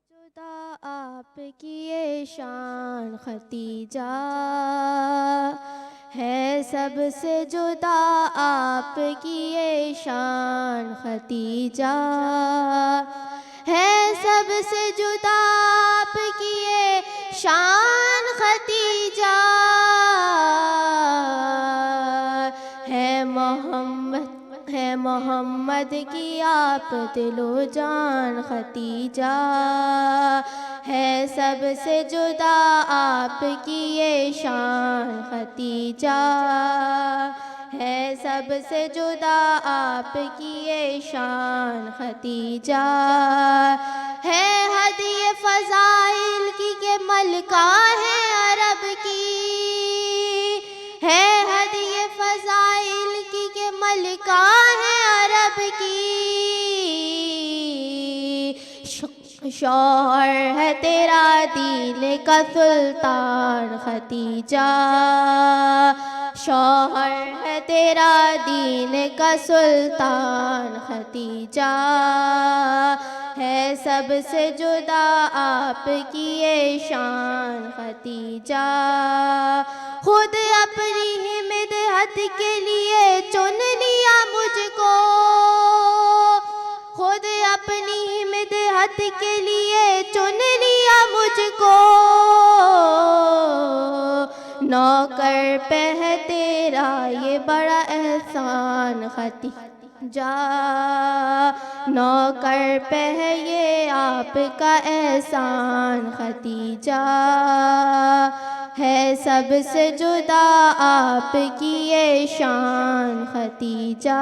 जुदा आप की ये शान खतीजा है, सबसे जुदा आप की ये शान खतीजा है, सबसे जुदा आप की ये शान खतीजा है मोहम्मद की आप दिलो जान खतीजा है, सबसे जुदा आपकी ये शान खतीजा है, सबसे जुदा आपकी ये शान खतीजा है. हद ये फ़ज़ाइल की के मलका है अरब की है, हद ये फ़ज़ाइल की के मलका है अरब की. शौहर है तेरा दिल का सुल्तान खतीजा, शौहर है तेरा दीन का सुल्तान खतीजा है, सबसे जुदा आपकी ये शान खतीजा. खुद अपनी ही मिदहत के लिए चुन लिया मुझको, खुद अपनी ही मिदहत के लिए चुन लिया मुझको. नौकर पे है तेरा ये बड़ा एहसान खतीजा, नौकर पे है ये आपका एहसान खतीजा है, सबसे जुदा आपकी ये शान खतीजा.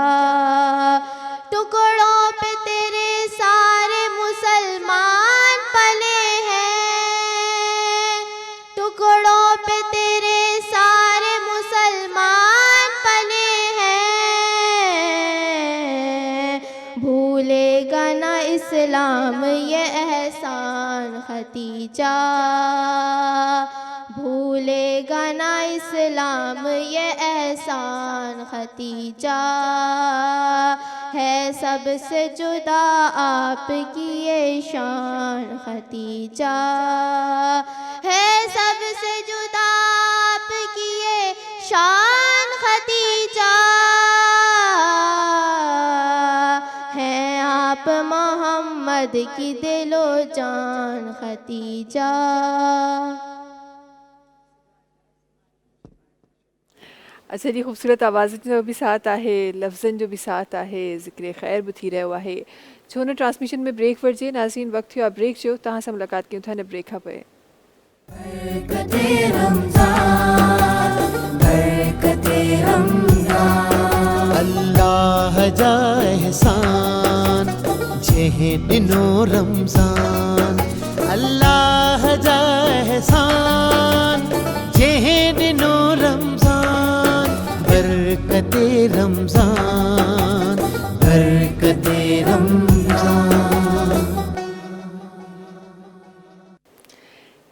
टुकड़ों पे तेरे सारे मुसलमान पले हैं, टुकड़ों पे तेरे सारे मुसलमान पले हैं. भूलेगा ना इस्लाम ये एहसान खतीजा, भूलेगा ना इस्लाम ये एहसान खतीजा है, सबसे जुदा आपकी ये शान खतीजा है, सबसे जुदा आपकी ये शान खतीजा है. आप मोहम्मद की दिलो जान खतीजा. अच्छा जी, ख़ूबसूरत आवाज़ जो भी साथ आहे, लफ़्ज़नि जो भी साथ आहे, ज़िक्र ख़ैर बि थी रहियो आहे. छो न ट्रांसमिशन में ब्रेक वठिजे. नाज़रीन, वक़्तु थियो आहे ब्रेक जो. तव्हां सां मुलाक़ात कयूं था हिन ब्रेक खां पोइ. बरकते रमज़ान, बरकते रमज़ान. अल्लाह जा एहसान जंहिं ॾिनो रमज़ान, अल्लाह जा एहसान जंहिं ॾिनो रमज़ान, बरकते रमज़ान, बरकते रमज़ान।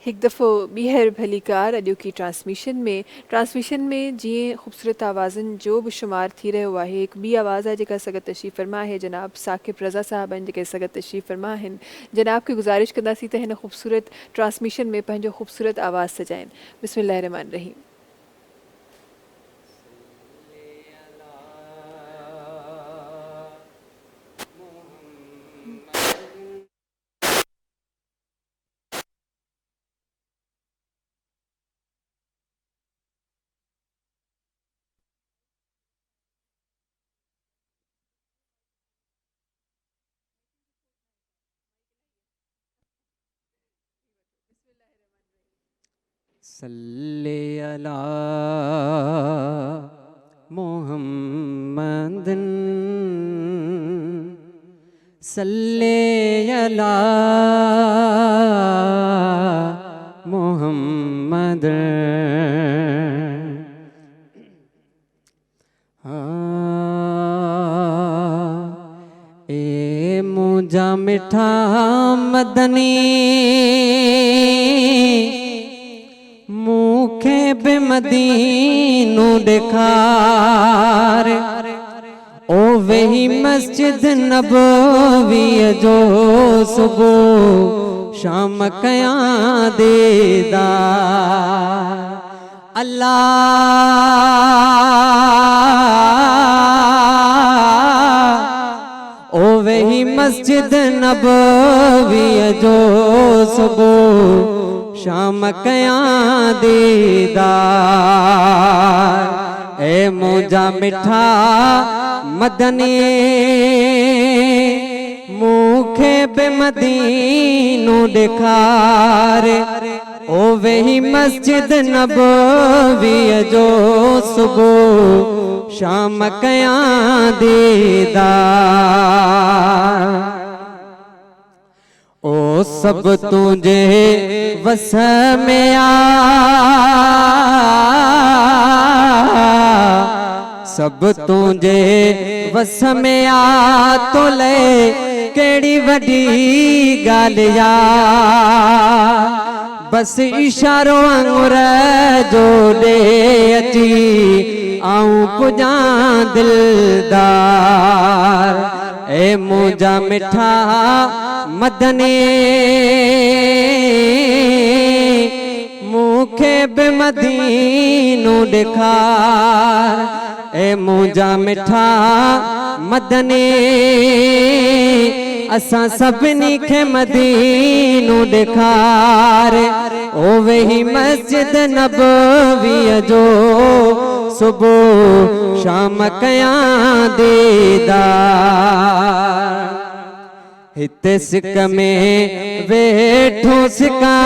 हिकु दफ़ो ॿीहर भली कार अॼोकी ट्रांसमिशन में जीअं ख़ूबसूरत आवाज़नि जो बि शुमार थी रहियो आहे, हिकु ॿी आवाज़ आहे जेका सगत तशरीफ़ फरमा आहे जनाब साकिब रज़ा साहब आहिनि जेके सगत तशरीफ़ फरमा आहिनि। जनाब खे गुज़ारिश कंदासीं त हिन ख़ूबसूरत ट्रांसमिशन में पंहिंजो ख़ूबसूरत आवाज़ सजाइनि। बिस्मिल्लाह रहमान रहीम। सल्ले अला मुहम्मदिन, सल्ले अला मुहम्मद। ए मुझा मिठा मदनी मूंखे बि मदीनो ॾेखार, ओ वेही मस्जिद नबवीअ जो सुबुह शाम कयां दीदार। अल्लाह ओ वेही मस्जिद नबवीअ जो सुबुह शाम कयां दीदार। ए मुझा मिठा मदनी मूंखे बि मदीनो ॾेखार, ओ वेही मस्जिद नबवीअ जो सुबुह शाम कयां दीदार। ओ सब तुझे वस में आ, सब तुझे वस में आ, तो ले केड़ी वडी ॻाल्हि या, बस इशारो आंगुर जो ॾे अची आऊं पुॼां दिलदार। ए मुझा मिठा मदनी मूंखे बि मदीनो ॾेखार, ए मुझा मिठा मदनी असां सभिनी खे मदीनो ॾेखार, ओ वेही मस्जिद नबवीअ जो सुबुह शाम कयां दीदार। हिते सिक में वेठो सिका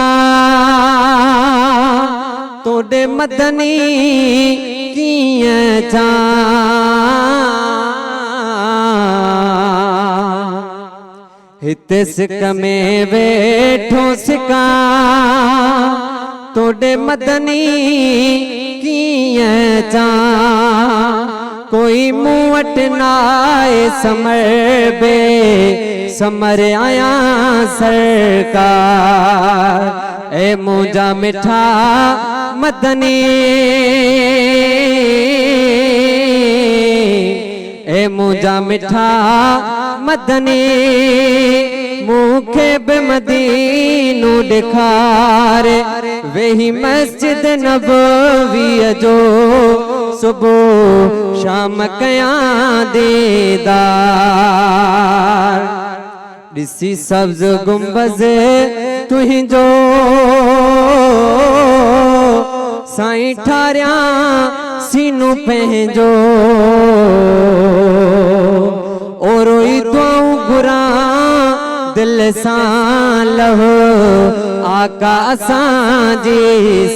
तोड़े मदनी कीअं चा, हिते सिक में वेठो सिका तोड़े मदनी कीअं चा, कोई मूं वटि नाए समर बे समर आया सरकार। ए मुझा मिठा मदनी ए मुझा मिठा मदनी मूंखे बि मदीनो ॾेखार, वेही मस्जिद नबवीअ जो सुबुह शाम कयां दीदार। ॾिसी सब्ज़ गुंबज़ तुंहिंजो साईं ठारियां सीनो पंहिंजो, ओ रोई दुआऊं घुरां दिल सां लहो आका असांजी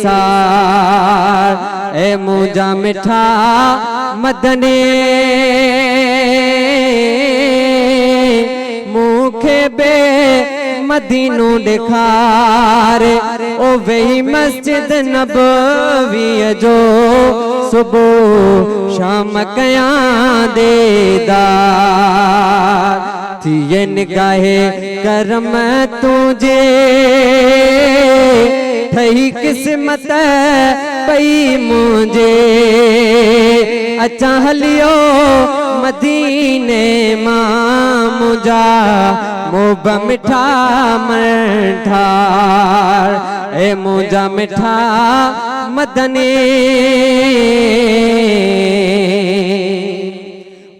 सार। ए मुझा मिठा मदनी मदीनू दिखारे ओ वही मस्जिद नबवी जो सुबह शाम कया देदार थिए निगाहे करम तुझे थई किस्मत पई मुझे अचा हलियो मदीने मां मुझा मोब मिठा मठार ए मुझा मिठा मदने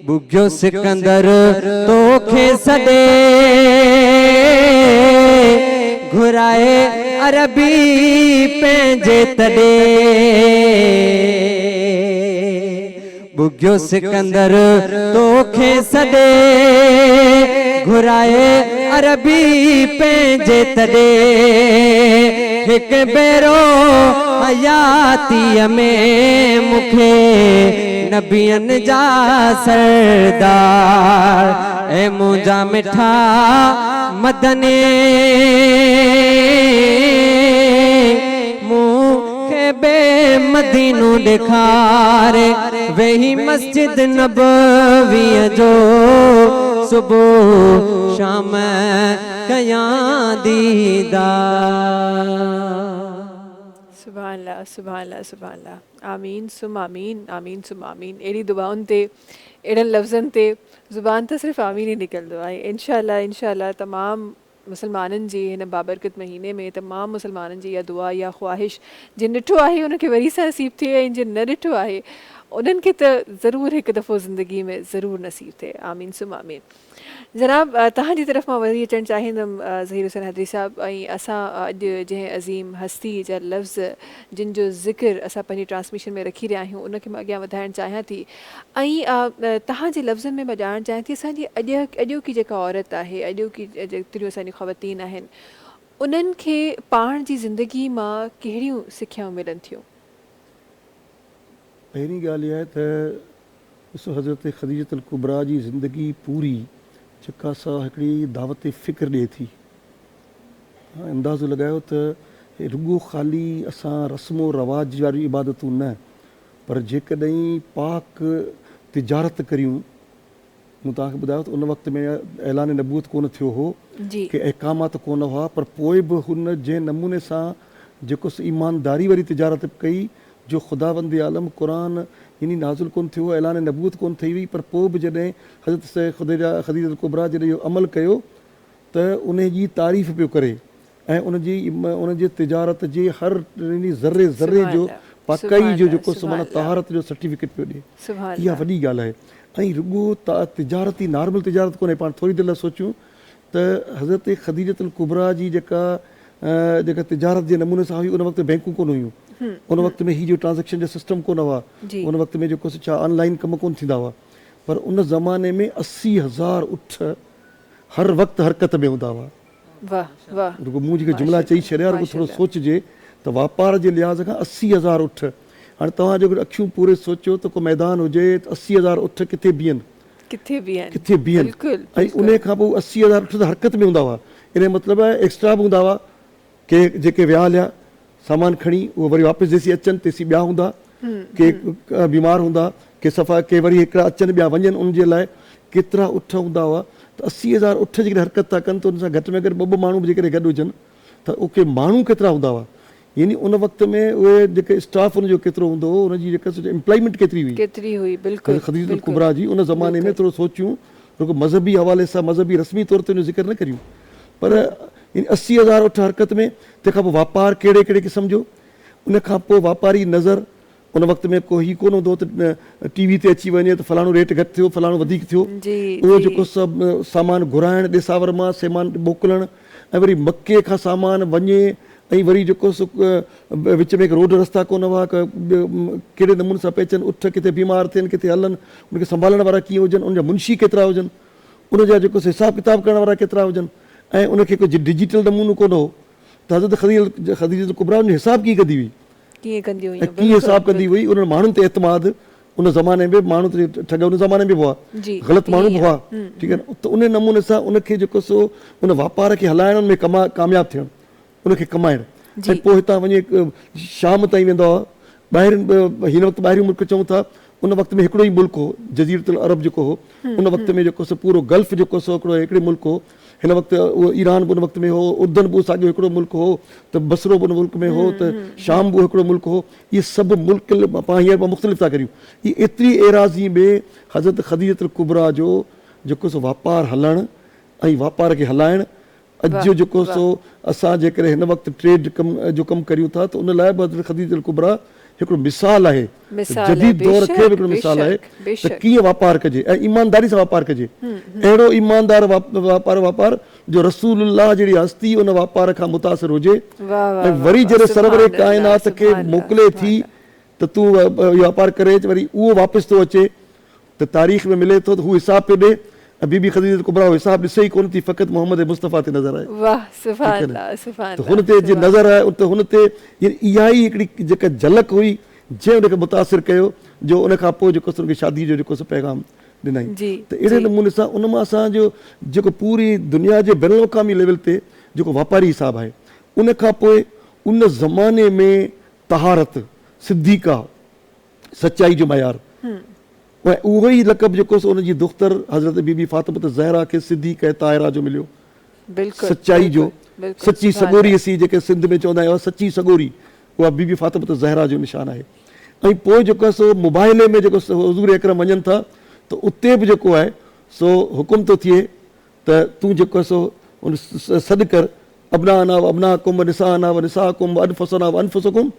बुग्यो सिकंदर तोखे सॾे घुराए अरबी पंहिंजे तॾे बुग्यो सिकंदर तोखे सॾे घुराए अरबी पंहिंजे तॾे हिकु भेरो हयातीअ में मूंखे नबियनि जा सरदार ए मुंहिंजा मिठा मदने मूंखे बे मदीनू ॾेखारे वही मस्जिद नबवीअ जो सुबह शाम कया दीदार। सुभान अल्लाह, सुभान अल्लाह, सुभान अल्लाह। आमीन सुम आमीन, आमीन सुम आमीन। अहिड़ी दुआउनि ते अहिड़नि लफ़्ज़नि ते ज़ुबान त सिर्फ़ु आमीन ई निकिरंदो आहे। इंशाअल्लाह इंशाअल्लाह तमामु मुसलमाननि जी हिन बाबरकत महीने में तमामु मुसलमाननि जी इहा दुआ या ख़्वाहिश जिन ॾिठो आहे उनखे वरी सां नसीब थिए ऐं जिन न ॾिठो आहे उन्हनि खे त ज़रूरु हिकु दफ़ो ज़िंदगी में ज़रूरु नसीब थिए। आमीन सुम आमीन। जनाब तव्हांजी तरफ़ मां वरी अचणु चाहींदमि ज़हीर हुसैन हैदरी साहब। ऐं असां अॼु जंहिं अज़ीम हस्ती जा लफ़्ज़ जिन जो ज़िक्र असां पंहिंजी ट्रांसमिशन में रखी रहिया आहियूं उनखे मां अॻियां वधाइणु चाहियां थी। ऐं तव्हांजे लफ़्ज़नि में मां ॼाणणु चाहियां थी असांजी अॼोकी जेका औरत आहे, अॼोकी जेतिरियूं असांजी ख़वातीन आहिनि उन्हनि खे पाण जी ज़िंदगी मां कहिड़ियूं सिखियाऊं मिलनि थियूं? पहिरीं ॻाल्हि इहा आहे त ॾिसो हज़रत ख़दीजतुल कुबरा जी ज़िंदगी पूरी जेका असां हिकिड़ी दावत फ़िक्र ॾिए थी। अंदाज़ो लॻायो त रुॻो ख़ाली असां रस्मो रवाज वारियूं इबादतूं न पर जेकॾहिं पाक तिजारत करियूं। मूं तव्हांखे ॿुधायो त उन वक़्त में ऐलान नबूअत कोन थियो हो कि अहकामात कोन हुआ पर पोइ बि हुन जंहिं नमूने सां जेको ईमानदारी वारी तिजारत कई जो ख़ुदावंद आलम क़ुरान यानी नाज़ुल कोन थियो, ऐलान नबूअत कोन ठही हुई पर पोइ बि जॾहिं हज़रत ख़दीजतुल कुबरा जॾहिं इहो अमल कयो त उन जी तारीफ़ पियो करे ऐं उनजे तिजारत जे हर ज़र्रे ज़र्रे जो पाकाई जो जेको माना तहारत जो सर्टिफिकेट पियो ॾिए। इहा वॾी ॻाल्हि आहे। ऐं रुॻो तिजारत ई नॉर्मल तिजारत कोन्हे। पाण थोरी देरि लाइ सोचूं त हज़रत ख़दीजतुल कुबरा जी जेका तिजारत जे नमूने सां हुई उन वक़्तु बैंकूं कोन हुयूं, उन वक़्त में ही जो ट्रांज़ेक्शन जो सिस्टम कोन हुआ, उन वक़्त में जेको छा ऑनलाइन कम कोन थींदा हुआ पर उन ज़माने में 80,000 उठ हर वक़्तु हरकत में हूंदा हुआ। रुॻो मूं जेके जुमिला चई छॾिया रुॻो थोरो सोचिजे त वापार जे लिहाज़ खां 80,000 उठ। हाणे तव्हां जेको अखियूं पूरे सोचियो त को मैदान हुजे त 80,000 उठ किथे बीहनि, किथे बीहनि ऐं उन खां पोइ 80,000 उठ त हरकत में हूंदा हुआ। इन मतिलबु आहे एक्स्ट्रा बि हूंदा हुआ के जेके विया हलिया सामान खणी उहे वरी वापसि जेसीं अचनि तेसीं ॿिया हूंदा, के बीमार हूंदा, के सफ़ा के वरी हिकिड़ा अचनि ॿिया वञनि। उनजे लाइ केतिरा उठ हूंदा हुआ त 80,000 उठ जेकॾहिं हरकत था कनि त उन सां घटि में घटि ॿ माण्हू बि जेकॾहिं गॾु हुजनि त उहे माण्हू केतिरा हूंदा हुआ। यानी उन वक़्त में उहे जेके स्टाफ उनजो केतिरो हूंदो हो, उनजी जेका एम्प्लॉयमेंट केतिरी हुई ख़दीजतुल कुबरा जी उन ज़माने में। थोरो सोचियूं रुॻो मज़हबी हवाले सां मज़हबी रस्मी तौर ते उनजो ज़िक्र न करियूं पर 80,000 उठ हरकत में। तंहिंखां पोइ वापारु कहिड़े कहिड़े क़िस्म जो, उन खां पोइ वापारी नज़र उन वक़्त में को हीउ कोन हूंदो त टीवी ते अची वञे त फलाणो रेट घटि थियो फलाणो वधीक थियो। उहो जेको सभु सामान घुराइणु ॾेसावर मां सामान मोकिलणु ऐं वरी मके खां सामान वञे ऐं वरी जेको विच में रोड रस्ता कोन हुआ कहिड़े नमूने सां पिया अचनि उठ, किथे बीमार थियनि किथे हलनि, उनखे संभालण वारा कीअं हुजनि, उनजा मुंशी केतिरा हुजनि, उनजा जेको हिसाब किताब करण वारा केतिरा हुजनि ऐं उनखे कुझु डिजिटल नमूनो कोन हो त हज़रत ख़दीजतुल कुबरा जो हिसाब कीअं कंदी हुई, कीअं हिसाब कंदी हुई। उन्हनि माण्हुनि ते एतमाद उन ज़माने में माण्हू त ठग उन ज़माने में बि हुआ, जी, ग़लति माण्हू बि ईअं। हुआ, ठीकु आहे न। त उन नमूने सां उनखे जेको सो उन वापार खे हलाइण में कामयाबु थियणु, उनखे कमाइणु, ऐं पोइ हितां वञी शाम ताईं वेंदो आहे। ॿाहिरि हिन वक़्तु ॿाहिरियों मुल्क चऊं था, उन वक़्त में हिकिड़ो ई मुल्क हो जज़ीरतुल अरब जेको हो, उन वक़्त में जेको सो पूरो गल्फ जेको सो हिकिड़ो हिकिड़े मुल्क हो। हिन वक़्तु उहो ईरान बि उन वक़्त में हो, उर्दन बि साॻियो हिकिड़ो मुल्क हो, त बसरो बि उन मुल्क में हो, त शाम बि हिकिड़ो मुल्क हो। इहे सभु मुल्क पाण हींअर मुख़्तलिफ़ था करियूं। इहे एतिरी एराज़ी में हज़रत ख़दीजतुल कुबरा जो जेको सो वापारु हलणु ऐं वापार खे हलाइणु, अॼु जेको सो असां जेकॾहिं हिन वक़्तु ट्रेड जो कमु करियूं था, त उन लाइ बि हज़रत ख़दीजतुल कुबरा हिकिड़ो मिसाल आहे, जदीद दौर खे हिकिड़ो मिसाल आहे त कीअं वापारु कजे ऐं ईमानदारी सां वापारु कजे। अहिड़ो ईमानदार वापारु जो रसूलुल्लाह जहिड़ी हस्ती उन वापार खां मुतासिर हुजे, ऐं वरी जॾहिं सरवरे काइनात खे मोकिले थी त तूं वापारु करे वरी उहो वापसि थो अचे, त तारीख़ में मिले थो त हू हिसाब पियो ॾे। ऐं बीबी ख़दीजतुल कुबरा हिसाब ॾिसे ई कोन थी, फ़क़ति मोहम्मद मुस्तफ़ा ते नज़र आहे। त हुन ते जे नज़र आहे त हुन ते इहा ई हिकिड़ी जेका झलक हुई जंहिं उनखे मुतासिर कयो, जो उन खां पोइ जेको उनखे शादी जो जेको पैगाम ॾिनई। त अहिड़े नमूने सां उन मां असांजो जेको पूरी दुनिया जे बैनुल अक़वामी लेवल ते जेको वापारी हिसाब आहे, उन खां पोइ उन ज़माने में तहारत, सिद्दीक़ा, सचाई जो मयार, ऐं उहो ई लक़ब जेको सो उनजी दुख्तर हज़रत बीबी फातिमा ज़हरा खे सिद्दीक़ ऐं ताहिरा जो मिलियो, सचाई जो, सची सॻोरी असीं जेके सिंध में चवंदा आहियूं सची सॻोरी, उहा बीबी फातिमा ज़हरा जो निशान आहे। ऐं पोइ जेको आहे सो मोबाइले में जेको हुज़ूर अकरम वञनि था, त उते बि जेको आहे सो हुकुम थो थिए त तूं जेको आहे सो उन सॾु कर, अबनाना व अबनाकुम व निसाना व निसाकुम व अनफुसना व अनफुसकुम,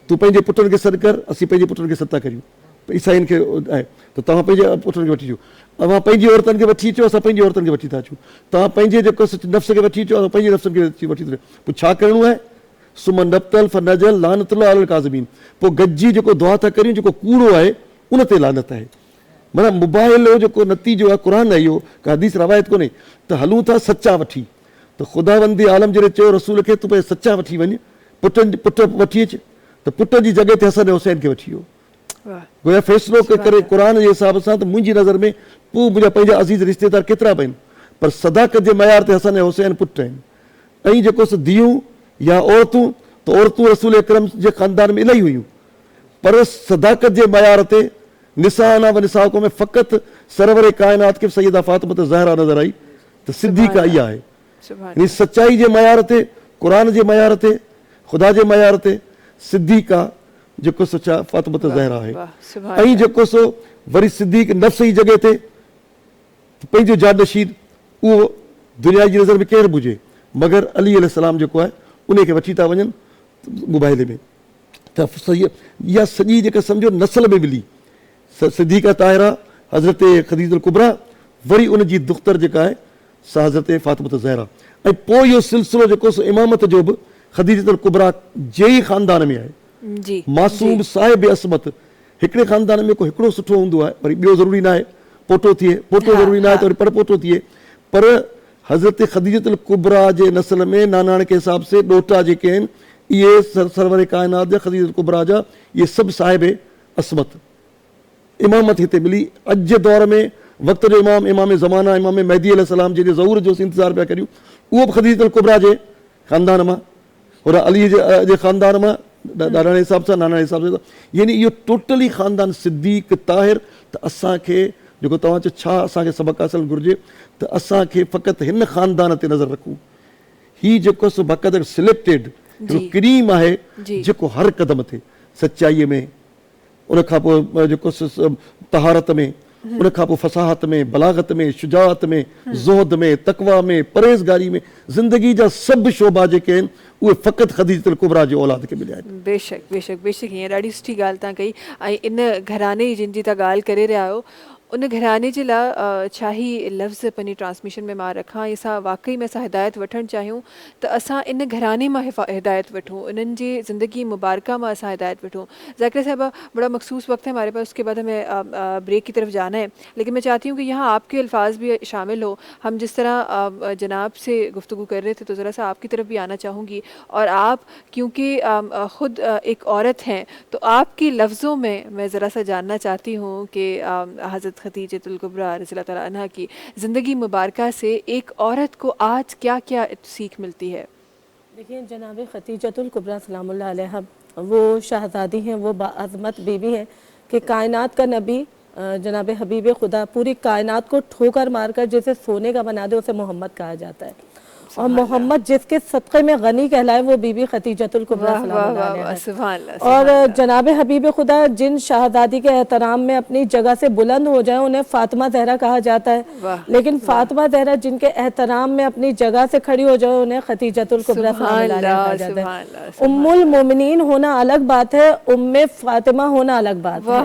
तूं पंहिंजे पुटनि खे सॾु कर, असीं पंहिंजे पुटनि खे सॾु था करियूं। ईसाइनि खे आहे त तव्हां पंहिंजे पुटनि खे वठी अचो, तव्हां पंहिंजी औरतुनि खे वठी अचो, असां पंहिंजी औरतुनि खे वठी था अचूं, तव्हां पंहिंजे जेको नफ़्स खे वठी अचो, असां पंहिंजे नफ़्सनि खे वठी था। पोइ छा करिणो आहे? सुमन नब्तल फनजल लानतुल्लाह अलल काज़िमीन, पोइ गॾिजी जेको दुआ था करियूं, जेको कूड़ो आहे उन ते लानत आहे। माना मोबाइल जो जेको नतीजो आहे, क़ुर आहे इहो, का हदीस रवायत कोन्हे, त हलूं था सचा वठी, त ख़ुदावंदी आलम जॾहिं चयो रसूल खे तूं पंहिंजे सचा वठी वञ, पुट वठी अचु, त पुट जी जॻह ते हसन हुसैन खे वठी वियो। गोया फ़ैसिलो करे क़ुर जे हिसाब सां त मुंहिंजी नज़र में पोइ मुंहिंजा पंहिंजा अज़ीज़ रिश्तेदार केतिरा बि आहिनि, पर सदाकत जे मयार ते हसन ऐं हुसैन पुट आहिनि। ऐं जेको सो धीअरूं या औरतूं, त औरतूं रसूल अकरम जे ख़ानदान में इलाही हुयूं, पर सदाकत जे मयार ते निसाना व निसाकुम में फ़क़ति सरवरे काइनात खे सैयदा फातिमा ज़हरा नज़र आई, त सिद्दीक़ा इहा आहे। यानी सचाई जे मयार ते, क़ुर जे मयार ते, ख़ुदा जे मयार ते सिद्दीक़ा जेको सो छा फातिमा ज़हरा आहे। ऐं जेको सो वरी सिद्दीक़ नफ़्स जी जॻह ते पंहिंजो जानशीन, उहो दुनिया जी नज़र में केरु बि हुजे मगर अली अलैहिस्सलाम जेको आहे उन खे वठी था वञनि मोबाइले में। त इहा सॼी जेका सम्झो नसल में मिली, सिद्दीक़ा ताहिरा, हज़रत ख़दीजतुल कुबरा, वरी उन जी दुख्तर जेका आहे सा हज़रत फातिमा ज़हरा। ऐं पोइ इहो सिलसिलो जेको सो इमामत जो बि ख़दीजतुल कुबरा जे ई ख़ानदान में आहे। मासूम साहिब असमत, हिकिड़े ख़ानदान में को हिकिड़ो सुठो हूंदो आहे, वरी ॿियो ज़रूरी न आहे पोटो थिए, पोटो ज़रूरी न आहे त वरी परपोटो थिए, पर हज़रत ख़दीजतुल कुबरा जे नसल में नानाणे के हिसाब से ॾोटा जेके आहिनि, इहे सरवरे काइनात जा ख़दीजतुल कुबरा जा इहे सभु साहिब असमत इमामत हिते मिली। अॼु जे दौर में वक़्त जो इमाम ज़माना, इमाम महदी अलैहिस्सलाम जंहिंजे ज़हूर जो इंतज़ार पिया करियूं, उहो बि ख़दीजतुल कुबरा जे ख़ानदान मां, और अली जे ख़ानदान मां, ॾाॾाणे हिसाब सां, नानाणे हिसाब सां, यानी इहो टोटली ख़ानदान सिद्दीक़ ताहिर। त असांखे जेको तव्हां चयो छा असांखे सबक़ हासिल घुरिजे, त असांखे फ़क़ति हिन ख़ानदान ते नज़र रखूं। हीउ जेको सो बाक़ाइदा सिलेक्टेड क्रीम आहे जेको हर क़दम ते सचाईअ में, उन खां पोइ जेको तहारत में, उन खां पोइ फ़साहत में, बलागत में, शुजाअत में, ज़ुहद में, तक़वा में, परहेज़गारी में, ज़िंदगी जा सभु शोभा जेके आहिनि उहे फ़क़ति ख़दीजतुल कुबरा जे औलाद खे मिलिया आहिनि। बेशक बेशक बेशक, हीअं ॾाढी सुठी ॻाल्हि तव्हां कई। ऐं इन घराने जिन जी तव्हां ॻाल्हि करे रहिया आहियो, उन घराने जे लाइ छाही लफ़्ज़ पंहिंजी ट्रांसमिशन में मां रखां असां वाकई में असां हिदायत वठणु चाहियूं त असां इन घराने मां हिदायत वठूं, इन्हनि जी ज़िंदगी मुबारका मां असां हिदायत वठूं। ज़ाकिर साहबा बड़ा मखसूस वक्त है हमारे पास, उसके बाद हमें ब्रेक की तरफ जाना है, लेकिन मैं चाहती हूँ कि यहाँ आपके अल्फाज भी शामिल हो। हम जिस तरह जनाब से गुफ्तगू कर रहे थे तो ज़रा सा आपकी तरफ भी आना चाहूँगी, और आप क्योंकि ख़ुद एक औरत हैं तो आपके लफ्ज़ों में मैं ज़रा सा जानना चाहती हूँ कि हज़रत खदीजतुल कुबरा रज़ियल्लाहु तआला अन्हा की ज़िंदगी मुबारका से एक औरत को आज क्या क्या सीख मिलती है। देखिए जनाब खदीजतुल कुबरा सलामुल्लाह अलैहा वो शहज़ादी हैं, वो बाअज़मत बीवी हैं कि कायनात का नबी जनाब हबीब खुदा पूरी कायनात को ठोकर मारकर जैसे सोने का बना दे उसे मोहम्मद कहा जाता है, और मोहम्मद जिसके सदक़े में गनी कहलाए वो बीबी खदीजतुल कुबरा सलामुल्लाह अलैहा। और जनाब हबीब खुदा जिन शहज़ादी के एहतराम में अपनी जगह से बुलंद हो जाए उन्हें फातिमा ज़हरा कहा जाता है, लेकिन फातिमा ज़हरा जिनके एहतराम में अपनी जगह से खड़ी हो जाए उन्हें खदीजतुल कुबरा सलामुल्लाह अलैहा कहा जाता है। उम्मुल मोमिनीन होना अलग बात है, उम्मे फातिमा होना अलग बात है,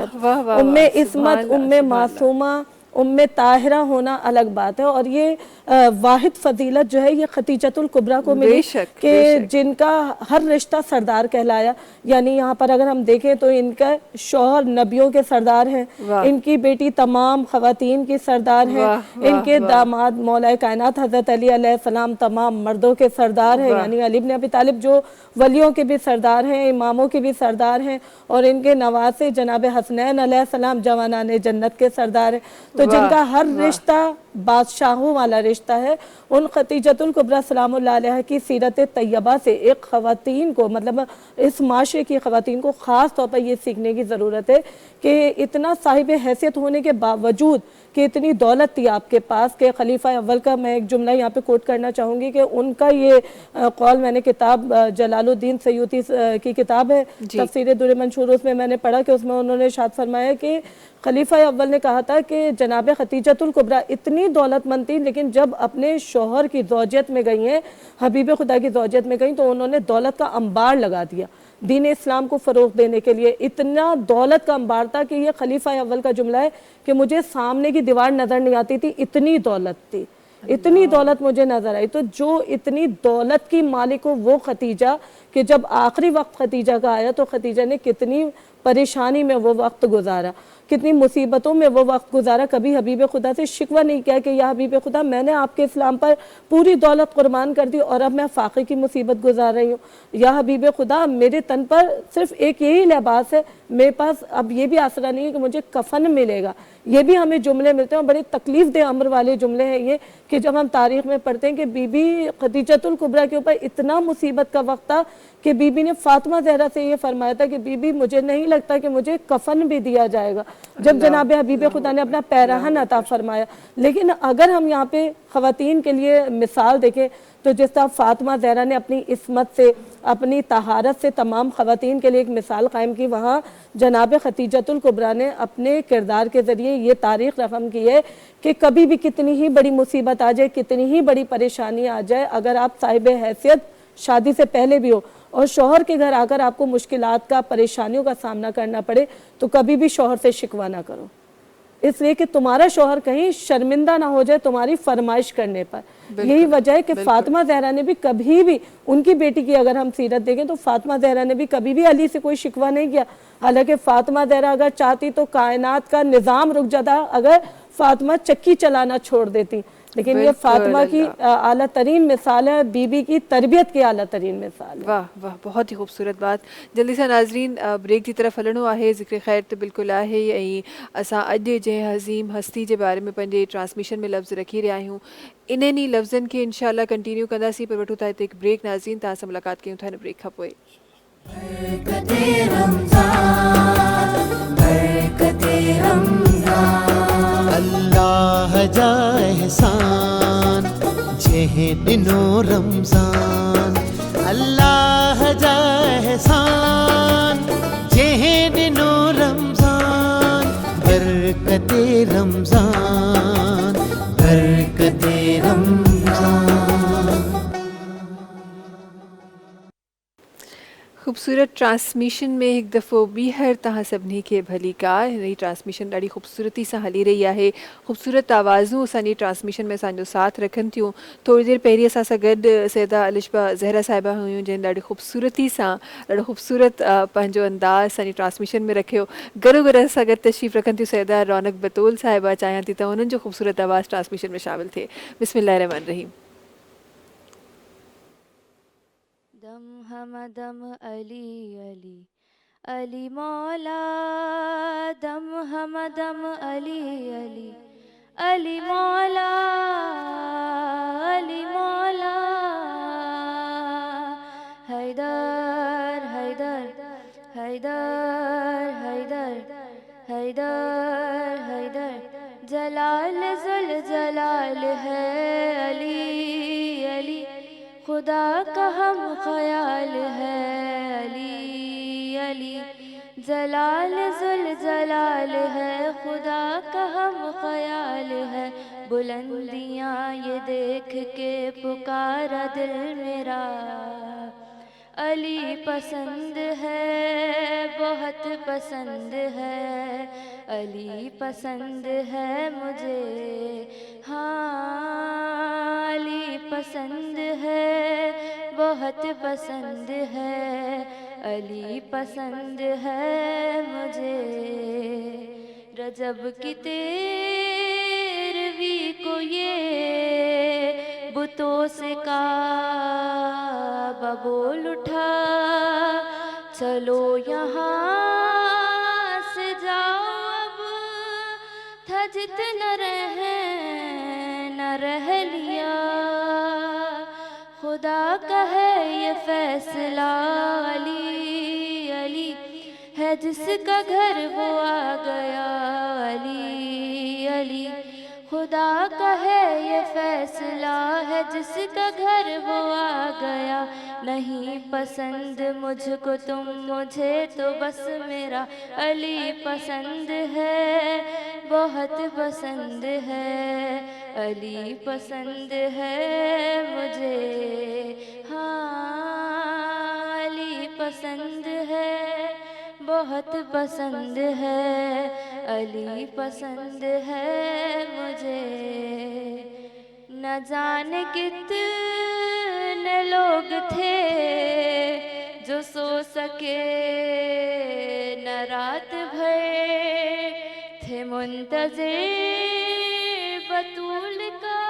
उम्मे इस्मत, उम्मे मासूमा, उम्मे ताहिरा होना अलग बात है। और ये वाहिद फजीलत जो है ये खदीजतुल कुबरा को मिली कि जिनका हर रिश्ता सरदार कहलाया। यानी यहाँ पर अगर हम देखें तो इनका शौहर नबियों के सरदार हैं, इनकी बेटी तमाम खवातीन की सरदार हैं, इनके दामाद मौलाए कायनात हज़रत अली अलैहिस्सलाम तमाम मर्दों के सरदार हैं, यानी अली इब्न अबी तालिब जो वलियों के भी सरदार हैं, इमामों के भी सरदार हैं, और इनके नवासे जनाब हसनैन अलैहिस्सलाम जवानाने जन्नत के सरदार हैं। तो जिनका हर रिश्ता बादशाहों वाला रिश्ता है, उन खदीजतुल कुबरा सलामुल्लाह अलैहा की सीरत तैयबा से एक ख़वातीन को, मतलब इस माशरे की ख़वातीन को ख़ास तौर पर ये सीखने की ज़रूरत है कि इतना साहिब हैसियत होने के बावजूद कि इतनी दौलत थी आपके पास के खलीफा अव्वल का मैं एक जुमला यहाँ पे कोट करना चाहूँगी कि उनका ये कौल मैंने किताब जलालुद्दीन सयूती की किताब है तफसीर दुर मंशूर, उसमें मैंने पढ़ा कि उसमें उन्होंने इरशाद फरमाया कि खलीफा अव्वल ने कहा था कि जनाब खदीजतुल कुबरा इतनी दौलतमंद थी, लेकिन जब अपने शौहर की ज़ौजियत में गई हैं, हबीब खुदा की ज़ौजियत में गई, तो उन्होंने दौलत का अंबार लगा दिया दीन इस्लाम को फ़रोग़ देने के लिए। इतना दौलत का अंबार था कि ये खलीफा अव्वल का जुमला है कि मुझे सामने की दीवार नज़र नहीं आती थी, इतनी दौलत थी, इतनी दौलत मुझे नज़र आई। तो जो इतनी दौलत की मालिक हो वो खदीजा, कि जब आखिरी वक्त खदीजा का आया तो खदीजा ने कितनी परेशानी में वो वक्त गुजारा, कितनी मुसीबतों में वो वक्त गुजारा। कभी हबीब खुदा से शिकवा नहीं किया कि या हबीब खुदा मैंने आपके इस्लाम पर पूरी दौलत कुर्बान कर दी और अब मैं फाक़े की मुसीबत गुजार रही हूँ, या हबीब खुदा मेरे तन पर सिर्फ एक यही लिबास है, मेरे पास अब ये भी आसरा नहीं है कि मुझे कफन मिलेगा। ये भी हमें जुमले मिलते हैं, बड़े तकलीफ दे अमर वाले जुमले हैं ये, कि जब हम तारीख़ में पढ़ते हैं कि बीबी खदीजतुल कुबरा के ऊपर इतना मुसीबत का वक्त था कि बीबी ने फातिमा ज़हरा से ये फरमाया था कि बीबी मुझे नहीं लगता कि मुझे कफन भी दिया जाएगा, जब जनाब हबीब खुदा ने अपना पैराहन अता फरमाया। लेकिन अगर हम यहाँ पे ख़वातीन के लिए मिसाल देखें तो जिस तरह फातिमा ज़हरा ने अपनी इस्मत से, अपनी तहारत से तमाम ख़वातीन के लिए एक मिसाल कायम की, वहाँ जनाब खदीजतुल कुबरा ने अपने किरदार के ज़रिए ये तारीख़ रकम की है कि कभी भी कितनी ही बड़ी मुसीबत आ जाए, कितनी ही बड़ी परेशानी आ जाए, अगर आप साहिब हैसियत शादी से पहले भी हो और शौहर के घर आकर आपको मुश्किलात का, परेशानियों का सामना करना पड़े, तो कभी भी शौहर से शिकवा ना करो, इसलिए कि तुम्हारा शौहर कहीं शर्मिंदा ना हो जाए तुम्हारी फरमाइश करने पर। यही वजह है कि फातिमा ज़हरा ने भी कभी भी, उनकी बेटी की अगर हम सीरत देखें तो फातिमा ज़हरा ने भी कभी भी अली से कोई शिकवा नहीं किया। हालांकि फातिमा ज़हरा अगर चाहती तो कायनात का निज़ाम रुक जाता अगर फातिमा चक्की चलाना छोड़ देती, लेकिन ये फातिमा की आला तरीन मिसाल है, बीबी की तरबियत की आला तरीन मिसाल है। वाह वाह, बहुत ही खूबसूरत बात। जल्दी सां नाज़रीन ब्रेक की तरफ़ हलणो आहे, ज़िक्र ख़ैर तो बिल्कुलु आहे, ऐं असां अॼु जंहिं हज़ीम हस्ती जे बारे में पंहिंजे ट्रांसमिशन में लफ़्ज़ रखी रहिया आहियूं, इन्हनि लफ़्ज़नि खे इंशाअल्लाह कंटिन्यू कंदासीं, पर वठूं था हिते हिकु ब्रेक। नाज़रीन तव्हां सां मुलाक़ात कयूं था हिन ब्रेक खां पोइ। अल्लाह जा एहसान जंहिं ॾिनो रमज़ान, अल्लाह जा एहसान जंहिं ॾिनो रमज़ान, बरकते रमज़ान, बरकते रमज़ान। खूबसूरत ट्रांसमिशन में एक दफ़ो ॿीहर तव्हां सभिनी खे भली का हिन ट्रांसमिशन ॾाढी ख़ूबसूरती सां हली रही आहे। ख़ूबसूरत आवाज़ूं असांजी ट्रांसमिशन में असांजो साथ रखनि थियूं। थोरी देरि पहिरीं असां सां गॾु सैदा अलिशबा ज़हरा साहिबा हुयूं जिन ॾाढी ख़ूबसूरती सां ॾाढो ख़ूबसूरत पंहिंजो अंदाज़ असांजी ट्रांसमिशन में रखियो। गॾो गॾु असां गॾु तशरीफ़ रखनि थियूं सैदा रौनक बतूल साहिबा। चाहियां थी त उन्हनि जो ख़ूबसूरत आवाज़ ट्रांसमिशन में शामिल थिए। बिस्मिल्लाहिर्रहमानिर्रहीम। दम हमदम अली अली अली मौला, दम हमदम अली अली अली मौला, अली मौला, हैदर हैदर हैदर हैदर हैदर हैदर, जलाल जुल जलाल है अली अली, खुदा का हम ख्याल है अली अली, जलाल जुल जलाल है खुदा का हम ख्याल है, बुलंदियाँ ये देख के पुकारा दिल मेरा, अली पसंद है बहुत पसंद है, अली पसंद है मुझे, हाँ अली पसंद है बहुत पसंद है, अली पसंद है मुझे। रजब की 13वीं को ये बुतों से काबा बोल उठा, चलो यहाँ से जाओ अब, था जितना न रह लिया, खुदा का है ये फैसला, अली अली है जिसका घर वो आ गया, अली अली खुदा का है ये फैसला, है जिसका घर वो आ गया, नहीं पसंद मुझको तुम मुझे तो बस मेरा अली पसंद है, बहुत पसंद है, अली पसंद है मुझे, हाँ अली पसंद है बहुत पसंद है, अली पसंद है मुझे। न जाने कितने लोग थे जो सो सके न रात भर, थे मुंतज़िर बतूल का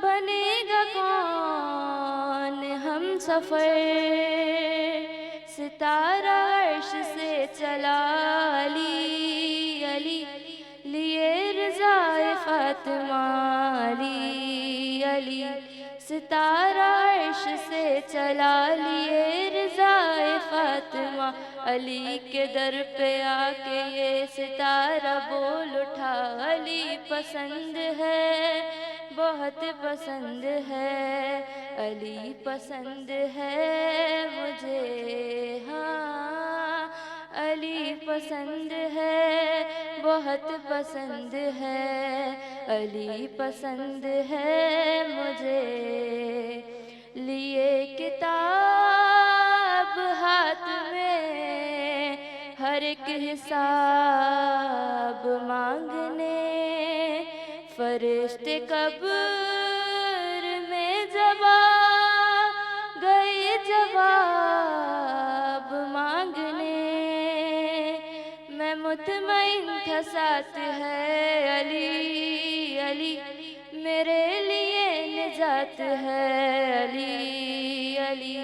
बनेगा कौन हम सफ़र, सितारा अर्श से चला अली अली, लिए रज़ाए फ़ातिमा अली अली, सितारा अर्श से चला लिए रज़ाए फ़ातिमा, अली के दर पे आके ये सितारा बोल उठा, अली पसंद है बहुत पसंद है, अली पसंद है मुझे, हाँ अली पसंद है बहुत पसंद है, अली पसंद है मुझे। लिए किताब हाथ में हर एक हिसाब मांगने, फरिश्ते कब्र में गए जवाब मांगने, मैं मुतमईन था साथ है अली अली, मेरे लिए निजात है अली अली,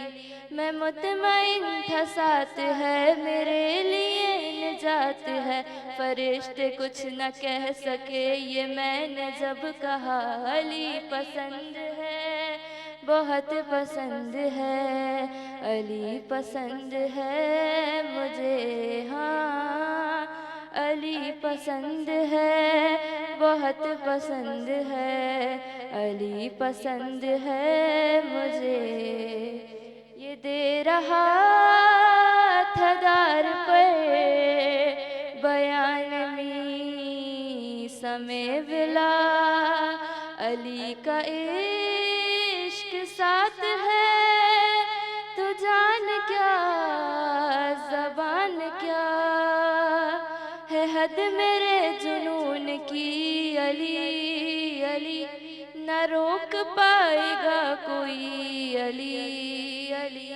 मैं मुतमईन था साथ है मेरे लिए निजात है, फरिश्ते कुछ न कह सके ये मैंने जब कहा, अली पसंद है बहुत पसंद है, अली पसंद है मुझे, हाँ अली पसंद है बहुत पसंद है, अली पसंद है मुझे। ये दे रहा था दार पर बयान मी समय विला, अली का इश्क साथ है तो जान क्या حد میرے جنون کی علی علی نہ روک پائے گا کوئی علی علی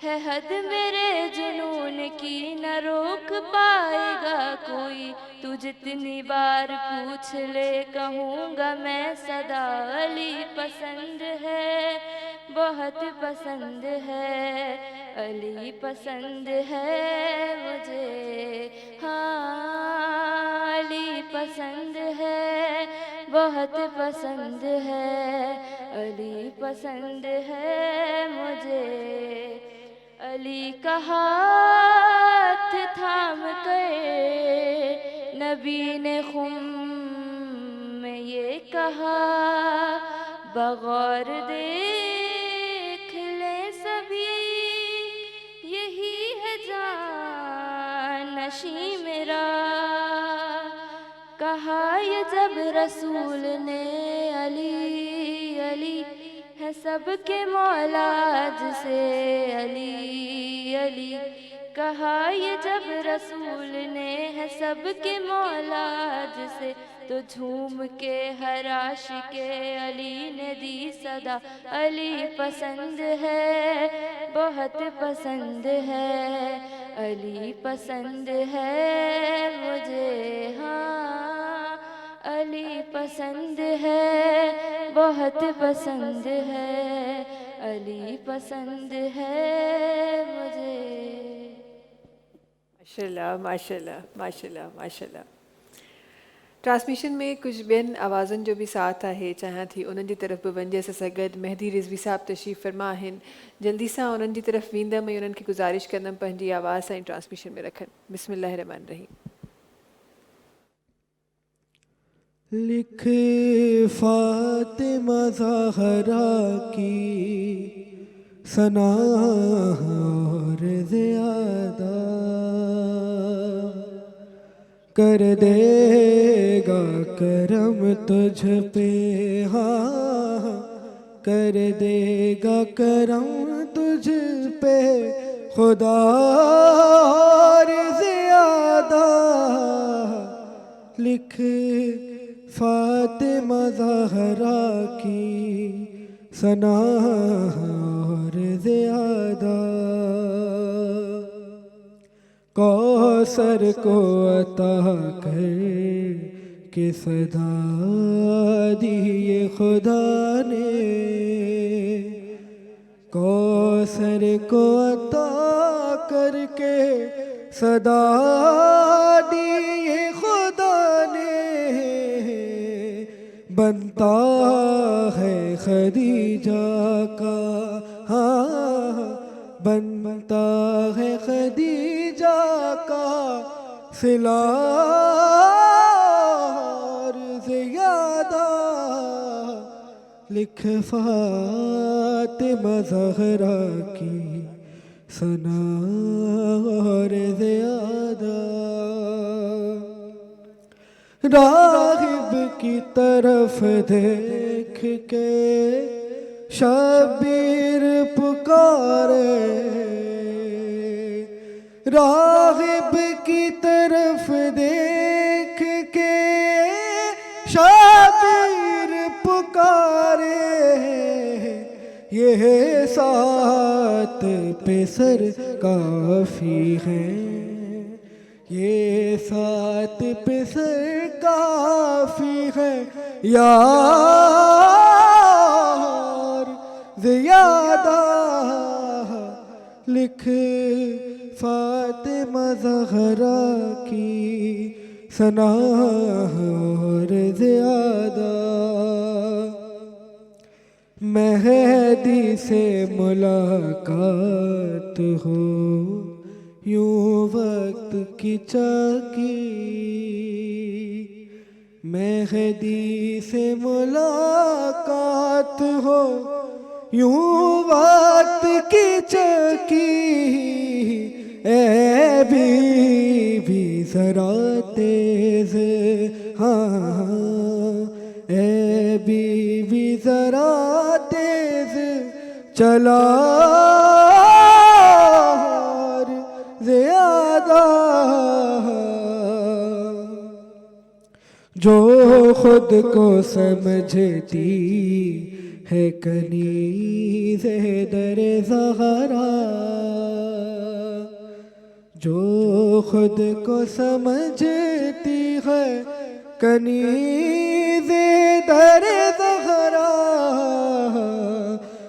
ہے حد میرے جنون کی نہ روک پائے گا کوئی تو جتنی بار پوچھ لے کہوں گا میں صدا علی پسند ہے بہت پسند ہے علی پسند ہے مجھے ہاں علی پسند ہے بہت پسند ہے علی پسند ہے مجھے علی کا ہاتھ تھام کر نبی نے خم میں یہ کہا بغور دیکھ لے سبھی یہی ہے جان نشیں میرا کہا یہ جب رسول نے علی علی ہے سب کے مولا جس سے علی علی کہا یہ جب رسول نے ہے سب کے مولا جس سے تو جھوم کے ہر عاشق علی نے دی صدا علی پسند ہے بہت پسند ہے علی پسند ہے مجھے ہاں علی پسند ہے بہت پسند ہے علی پسند ہے مجھے ماشاءاللہ ماشاءاللہ ماشاءاللہ ماشاءاللہ ٹرانسمیشن میں کچھ بین آوازن جو بھی ساتھ آئے چاہاں تھی انہوں جی طرف بونجے سے سگد مہدی رضوی صاحب تشریف فرما ہیں جلدی سا انہوں جی طرف ویندہ میں انہوں کی گزارش کرنم پہنجی آواز سائیں ٹرانسمیشن میں رکھن بسم اللہ الرحمن الرحیم لکھ فاطمہ زہرا کی ثنا اور زیادہ کر دے گا کرم تجھ پہ ہاں کر دے گا کرم تجھ پہ خدا اور زیادہ لکھ فاطمہ زہرا کی ثنا اور زیادہ کوثر کو عطا کر کے صدا دی خدا نے کوثر کو عطا کر کے صدا دی خدا نے بنتا ہے خدیجہ کا ہاں بنتا ہے خدیجہ کا صلہ اور زیادہ لکھ فاطمہ زہرا کی ثنا اور زیادہ راغب کی طرف دیکھ کے شبیر پکارے راغب کی طرف دیکھ کے شبیر پکارے یہ سات پسر کافی ہیں یہ سات پسر کافی ہیں یار زیادہ لکھ فاطمہ زہرا کی ثنا اور زیادہ مہدی سے ملاقات ہو یوں وقت کی چاکی مہدی سے ملاقات ہو یوں وقت کی چاکی اے بی ذرا تیز ہاں اے بی ذرا تیز چلا اور زیادہ جو خود کو سمجھتی ہے کنیز در زہرا، جو خود کو سمجھتی ہے کنیز در زہرا،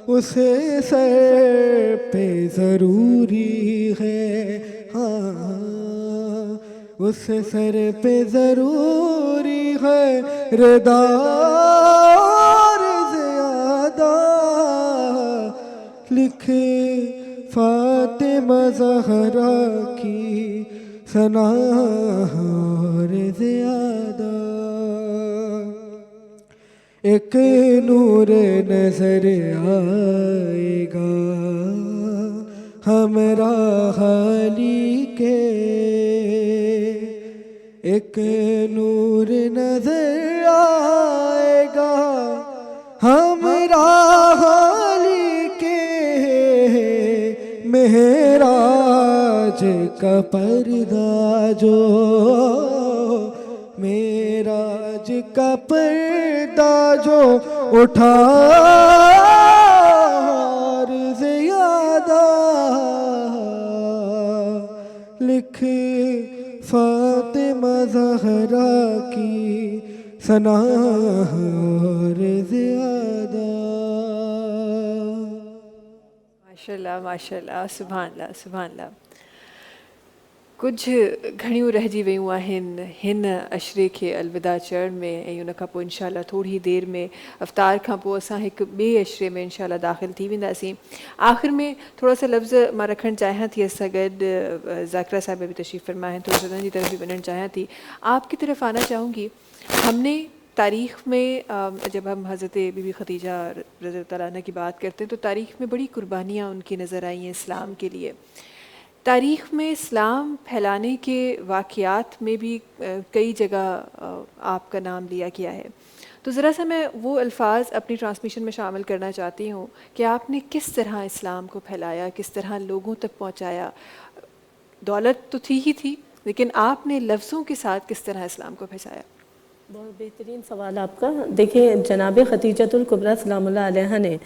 اسے سر پہ ضروری ہے، اس سر پہ ضروری ہے رضا اور زیادہ، لکھے فاطمہ زہرا کی ثنا اور زیادہ۔ ایک نور نظر آئے گا ہمراہ علی کے، ایک نور نظر آئے گا ہمراہ علی کے، معراج کا پردہ جو، معراج کا پردہ جو اٹھا اور زیادہ، لکھ فاطمہ زہرا کی ثنا اور زیادہ۔ ماشاءاللہ ماشاءاللہ، سبحان اللہ سبحان اللہ۔ کچھ گھڑیوں رہ جی ویوں آہن ہن اشرے کے الوداع چڑھ میں، ایوں کھا پو انشاءاللہ تھوڑی دیر میں افطار کھا پو اساں ایک بے اشرے میں انشاءاللہ داخل تھی وینداسیں۔ آخر میں تھوڑا سا لفظ ماں رکھن چاہیاں تھی، اس گڈ ذاکرہ صاحب بھی تشریف فرما ہیں، تھوڑا سا جی طرف بھی بننا چاہیاں تھی۔ آپ کی طرف آنا چاہوں گی، ہم نے تاریخ میں جب ہم حضرت بی بی خدیجہ رضی اللہ تعالیٰ عنہ کی بات کرتے ہیں تو تاریخ میں بڑی قربانیاں ان کی نظر آئی ہیں اسلام کے لیے۔ تاریخ میں اسلام پھیلانے کے واقعات میں بھی کئی جگہ آپ کا نام لیا گیا ہے، تو ذرا سا میں وہ الفاظ اپنی ٹرانسمیشن میں شامل کرنا چاہتی ہوں کہ آپ نے کس طرح اسلام کو پھیلایا، کس طرح لوگوں تک پہنچایا۔ دولت تو تھی ہی تھی، لیکن آپ نے لفظوں کے ساتھ کس طرح اسلام کو پھیلایا؟ بہت بہترین سوال آپ کا۔ دیکھیں جناب خدیجۃ الکبریٰ سلام اللہ علیہا نے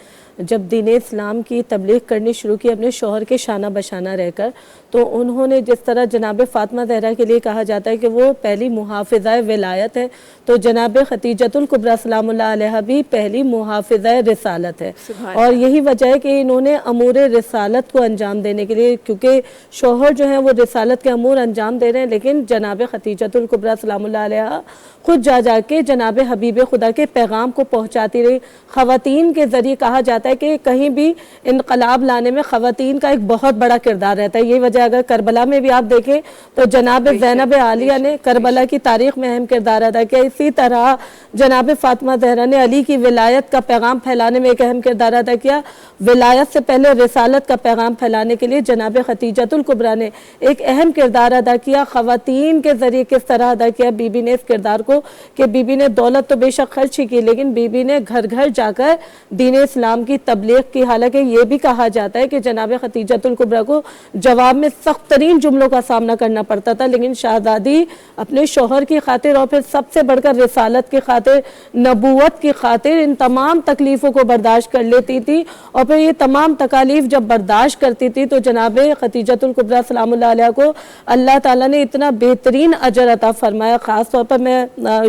جب دین اسلام کی تبلیغ کرنی شروع کی اپنے شوہر کے شانہ بشانہ رہ کر، تو انہوں نے جس طرح جناب فاطمہ زہرا کے لیے کہا جاتا ہے کہ وہ پہلی محافظہ ولایت ہے، تو جناب خدیجۃ الکبریٰ سلام اللہ علیہا بھی پہلی محافظہ رسالت ہے، اور یہی وجہ ہے کہ انہوں نے امور رسالت کو انجام دینے کے لیے، کیونکہ شوہر جو ہیں وہ رسالت کے امور انجام دے رہے ہیں، لیکن جناب خدیجۃ الکبریٰ سلام اللہ علیہا خود جا کے جناب حبیب خدا کے پیغام کو پہنچاتی رہی۔ خواتین کے ذریعے کہا جاتا ہے کہ کہیں بھی انقلاب لانے میں خواتین کا ایک بہت بڑا کردار رہتا ہے۔ یہ وجہ اگر کربلا میں بھی آپ دیکھیں تو جناب زینب عالیہ نے کربلا کی تاریخ میں اہم کردار ادا کیا، اسی طرح جناب فاطمہ زہرا نے علی کی ولایت کا پیغام پھیلانے میں ایک اہم کردار ادا کیا۔ ولایت سے پہلے رسالت کا پیغام پھیلانے کے لیے جناب خدیجۃ الکبریٰ نے ایک اہم کردار ادا کیا۔ خواتین کے ذریعے کس طرح ادا کیا بی بی نے اس کردار کو، کہ بی بی نے دولت تو بے شک خرچ ہی کی، لیکن بی بی نے گھر گھر جا کر دین اسلام کی تبلیغ کی۔ حالانکہ یہ بھی کہا جاتا ہے کہ جناب خدیجۃ الکبریٰ کو جواب میں سخت ترین جملوں کا سامنا کرنا پڑتا تھا، لیکن شہزادی اپنے شوہر کی خاطر اور پھر سب سے بڑھ کر رسالت کی خاطر، نبوت کی خاطر ان تمام تکلیفوں کو برداشت کر لیتی تھی، اور پھر یہ تمام تکالیف جب برداشت کرتی تھی تو جناب خدیجۃ الکبریٰ سلام اللہ علیہ کو اللہ تعالیٰ نے اتنا بہترین اجر عطا فرمایا۔ خاص طور پر میں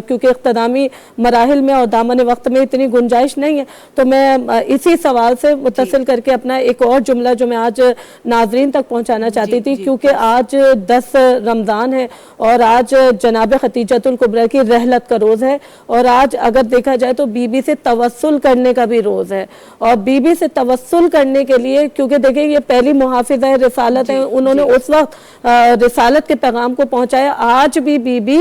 کیونکہ اقتدامی مراحل میں اور دامن وقت میں اتنی گنجائش نہیں ہے، تو میں اسی سوال سے متصل کر کے اپنا ایک اور جملہ جو میں آج ناظرین تک پہنچانا چاہتی تھی، کیونکہ آج 10 رمضان ہے اور آج جناب خدیجۃ الکبریٰ کی رحلت کا روز ہے، اور آج اگر دیکھا جائے تو بی بی سے توسل کرنے کا بھی روز ہے، اور بی بی سے توسل کرنے کے لیے، کیونکہ دیکھیں یہ پہلی محافظہ رسالت ہے، انہوں نے اس وقت رسالت کے پیغام کو پہنچایا، آج بھی بی بی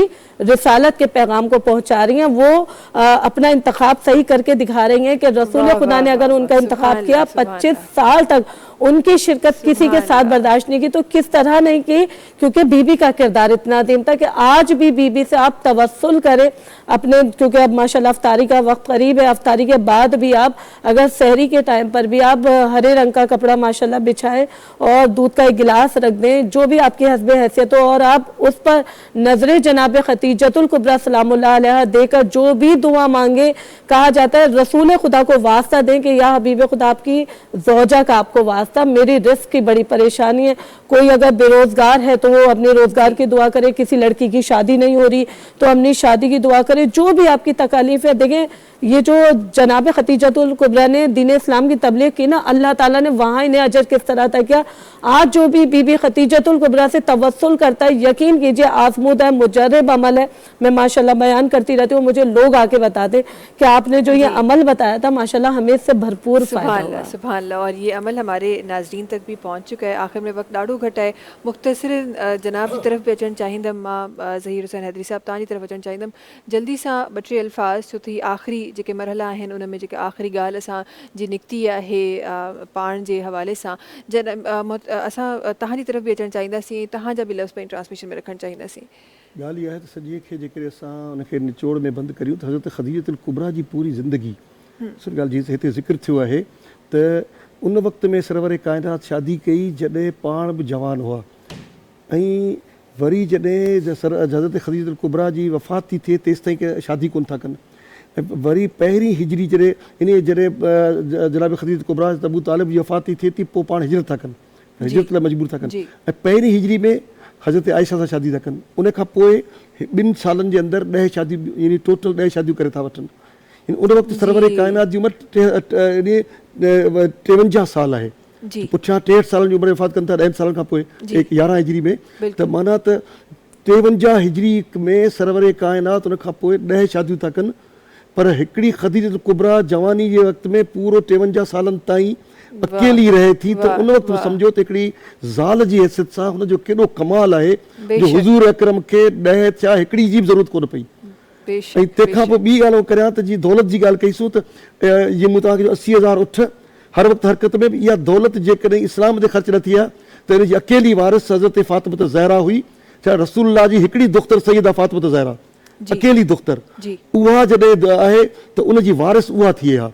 رسالت کے پیغام کو پہنچا رہی ہیں۔ وہ اپنا انتخاب صحیح کر کے دکھا رہی ہیں کہ رسول خدا نے اگر ان کا انتخاب کیا 25 سال تک ان کی شرکت کسی کے ساتھ برداشت نہیں کی، تو کس طرح نہیں کی، کیونکہ بی بی کا کردار اتنا عظیم تھا کہ آج بھی بی بی سے آپ توسل کریں اپنے، کیونکہ اب ماشاءاللہ افطاری کا وقت قریب ہے، افطاری کے بعد بھی آپ اگر سحری کے ٹائم پر بھی آپ ہرے رنگ کا کپڑا ماشاءاللہ بچھائیں اور دودھ کا ایک گلاس رکھ دیں، جو بھی آپ کی حسب حیثیت ہو، اور آپ اس پر نظر جناب خدیجۃ الکبریٰ سلام اللہ मौला अलैहा देकर जो भी दुआ मांगे, कहा जाता है रसूल खुदा को वास्ता दें कि या हबीब खुदा आपकी ज़ौजा का आपको वास्ता, मेरी रिस्क की बड़ी परेशानी है। कोई अगर बेरोज़गार है तो वो अपने रोज़गार की दुआ करे, किसी लड़की की शादी नहीं हो रही तो अपनी शादी की दुआ करे, जो भी आपकी तकालीफ है। देखें ये जो जनाब खदीजतुल कुबरा ने दीन इस्लाम की तबलीग की ना, अल्लाह ताला ने वहाँ इन्हें अजर किस तरह अता किया। आज जो भी बीबी खदीजतुल कुबरा से तवस्सुल करता है, यकीन कीजिए आज़मूदा है, मुजर्रब अमल है। मैं माशाल्लाह बयान करती रहती हूँ, मुझे लोग आके बताते कि आपने जो ये अमल बताया था माशाल्लाह हमें इससे भरपूर फ़ायदा हुआ। सुभान अल्लाह। और ये अमल हमारे नाज़रीन तक भी पहुँच चुका है। आखिर में वक्त ॾाढो घटि आहे, मुख़्तसिर जनाब की तरफ़ बि अचणु चाहींदमि, मां ज़हीर हुसैन हैदरी साहब तव्हांजी तरफ़ अचणु चाहींदमि। जल्दी सां ॿ टे अल्फाज़ छो त आख़िरी जेके मरहला आहिनि उन में जेके आख़िरी ॻाल्हि असां जी निकिती आहे पाण जे हवाले सां, असां तव्हांजी तरफ़ बि अचणु चाहींदासीं, तव्हांजा बि लफ़्ज़ पंहिंजी ट्रांसमिशन में रखणु चाहींदासीं। ॻाल्हि इहा आहे त सॼे खे जेकॾहिं असां उनखे निचोड़ में बंदि करियूं त हज़रत ख़दीजतुल कुबरा जी पूरी ज़िंदगी, सुठी ॻाल्हि जीअं हिते ज़िक्र थियो आहे त उन वक़्त में सरवर काइनात शादी कई जॾहिं पाण बि जवान हुआ, ऐं वरी जॾहिं हज़रत ख़दीजतुल कुबरा जी वफ़ात थी थिए तेसि ताईं के शादी कोन था कनि। ऐं वरी पहिरीं हिजरी जॾहिं जनाब ख़दीजतुल कुबरा अबू तालिब जी वफ़ात थी थिए थी, पोइ पाण हिजरत था कनि, हिजरत लाइ मजबूर था कनि। ऐं पहिरीं हिजरी में हज़रत आयशा सां शादी था कनि। उन खां पोइ 2 सालनि जे अंदरि 10 शादियूं, यानी टोटल 10 शादियूं करे था वठनि। उन वक़्तु सरवर काइनात जी उमिरि 53 साल आहे, पुठियां 63 सालनि जी उमिरि वफ़ात कनि था 10 सालनि खां पोइ 11 हिजरी में। त माना त 53 हिजरी में सरवर काइनात उन खां पोइ 10 शादियूं था कनि, पर हिकिड़ी ख़दीजतुल कुबरा जवानी जे वक़्त में पूरो 53 सालनि ताईं अकेली रहे थी। त उन वक़्तु सम्झो त हिकिड़ी ज़ाल जी हैसियत सां हुनजो केॾो कमाल आहे जो हुज़ूर अकरम खे 10 थिया हिकिड़ी जी बि ज़रूरत कोन पई। ऐं तंहिंखां पोइ ॿी ॻाल्हि करियां त जी दौलत जी ॻाल्हि कईसूं त इहे मूं तव्हांखे 80,000 उठ हर वक़्तु हरकत में, इहा दौलत जेकॾहिं इस्लाम ते ख़र्च न थी आहे त इन जी अकेली वारिस हज़रत फ़ातिमत ज़हरा हुई, छा रसूलुल्लाह जी हिकिड़ी दुख्तर सैयदा फ़ातिमत ज़हरा, अकेली दुख्तर, उहा जॾहिं आहे त उन जी वारिस उहा थी आहे।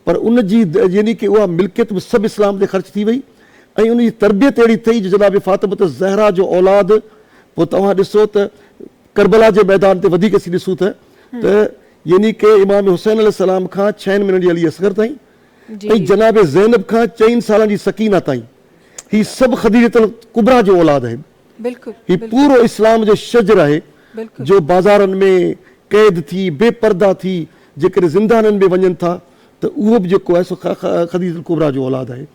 पर उन जी यानी कि उहा मिल्कियत बि सभु इस्लाम ते ख़र्च थी वई, ऐं उन जी तरबियत अहिड़ी अथई जो जनाब फ़ातिमत ज़हरा जो औलाद, पोइ तव्हां ॾिसो त करबला जे मैदान ते वधीक असीं ॾिसूं त यानी कि इमाम हुसैन अलैहिस्सलाम खां 6 महीननि जी अली असगर ताईं, ऐं जनाब ज़ैनब खां 4 सालनि जी सकीना ताईं, हीअ सभु ख़दीजतुल कुबरा जो औलाद आहिनि। हीअ पूरो इस्लाम जो शजर आहे जो बाज़ारनि में क़ैद थी बेपर्दा थी जेकॾहिं ज़िंदाननि में वञनि था त उहो बि जेको आहे सो ख़दीजतुल कुबरा जो औलाद आहे।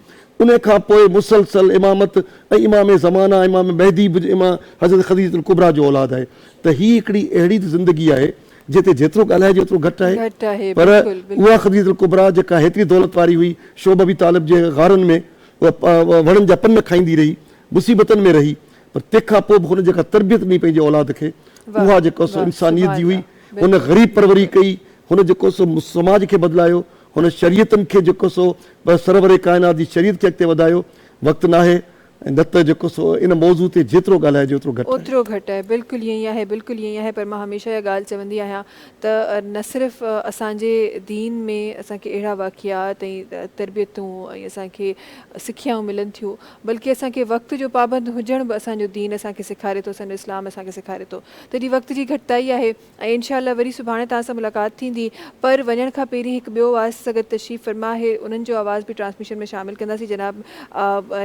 उन खां पोइ मुसलसल इमामत ऐं इमाम ज़माना इमाम महदी बि हज़रत ख़दीजतुल कुबरा जो औलाद आहे। त हीअ हिकिड़ी अहिड़ी ज़िंदगी आहे जिते जेतिरो ॻाल्हाए जेतिरो घटि आहे, पर उहा ख़दीजतुल कुबरा जेका हेतिरी दौलत वारी हुई, शोब अबी तालिब जे गारनि में वणनि जा पन खाईंदी रही, मुसीबतनि में रही, पर तंहिंखां पोइ बि हुन जेका तरबियत ॾिनी पंहिंजे औलाद खे, उहा जेको सो इंसानियत जी हुई। हुन ग़रीब परवरी कई, हुन जेको सो समाज खे बदिलायो, हुन शरीयतनि खे जेको सो सरवर काइनात जी शरीयत खे अॻिते वधायो। वक़्तु न आहे, न त जेको सो इन मौज़ू ते जेतिरो ॻाल्हाए जेतिरो घटि आहे। बिल्कुलु ईअं ई आहे, बिल्कुलु ईअं ई आहे। पर मां हमेशह इहा ॻाल्हि चवंदी आहियां त न सिर्फ़ु असांजे दीन में असांखे अहिड़ा वाक़ियात ऐं तरबियतूं ऐं असांखे सिखियाऊं मिलनि थियूं, बल्कि असांखे वक़्त जो पाबंद हुजण बि असांजो दीन असांखे सेखारे थो, असांजो इस्लाम असांखे सेखारे थो। तॾहिं वक़्त जी घटिताई आहे ऐं इंशाअल्लाह वरी सुभाणे तव्हां सां मुलाक़ात थींदी। पर वञण खां पहिरीं हिकु ॿियो आवाज़ सगत तशरीफ़ फरमा आहे, उन्हनि जो आवाज़ बि ट्रांसमिशन में शामिल कंदासीं। जनाब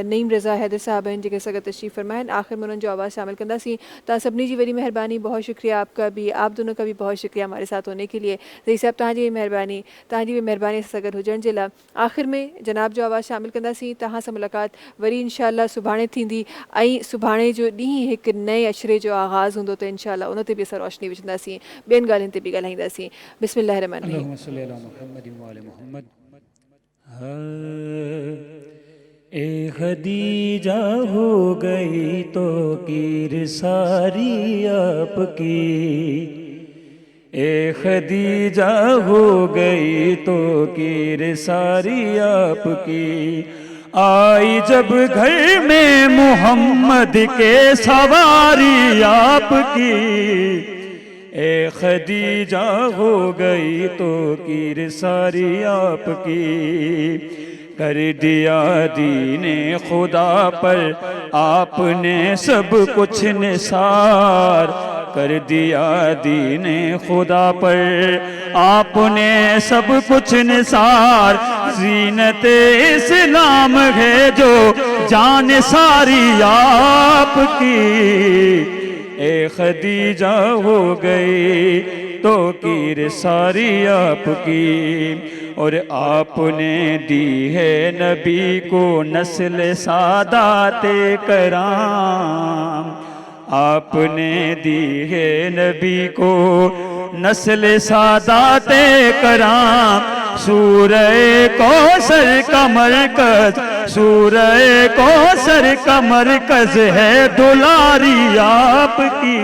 नईम रज़ा हैदर साहब हैं जेके सगत तशरीफ़ फरमा हैं, आखिर में उन्हनि जो आवाज़ शामिल कंदासीं। तव्हां सभिनी जी वरी मेहरबानी, बहुत शुक्रिया आपका भी, आप दोनों का भी बहुत शुक्रिया हमारे साथ होने के लिए। ज़ही साहब तव्हांजी भी मेहरबानी सां गॾु हुजण जे लाइ। आख़िर में जनाब जो आवाज़ शामिल कंदासीं। तव्हां सां मुलाक़ात वरी इंशाअल्लाह सुभाणे थींदी, ऐं सुभाणे जो ॾींहुं हिकु नए अशरे जो आगाज़ हूंदो, त इंशाअल्लाह उन ते बि असां रोशनी विझंदासीं, ॿियनि ॻाल्हियुनि ते बि ॻाल्हाईंदासीं। बिस्मिल्लाह रहमान रहीम। ए खदीजा हो गई तो कीर सारी आपकी, ए खदीजा हो गई तो कीर सारी आपकी, आई जब घर में मोहम्मद के सवारी आपकी, ए खदीजा हो गई तो कीर सारी आपकी, कर दिया दीने खुदा पर आपने सब कुछ निसार, کر دیا دین خدا پر، آپ نے سب کچھ نثار، زینت اسلام ہے جو جان ساری آپ کی، اے خدیجہ ہو گئی توقیر ساری آپ کی، اور آپ نے دی ہے نبی کو نسل سادات کرام، آپ نے دی ہے نبی کو نسل سادات کرام، سورہ کوثر کا مرکز، سورہ کوثر کا مرکز ہے دلاری آپ کی،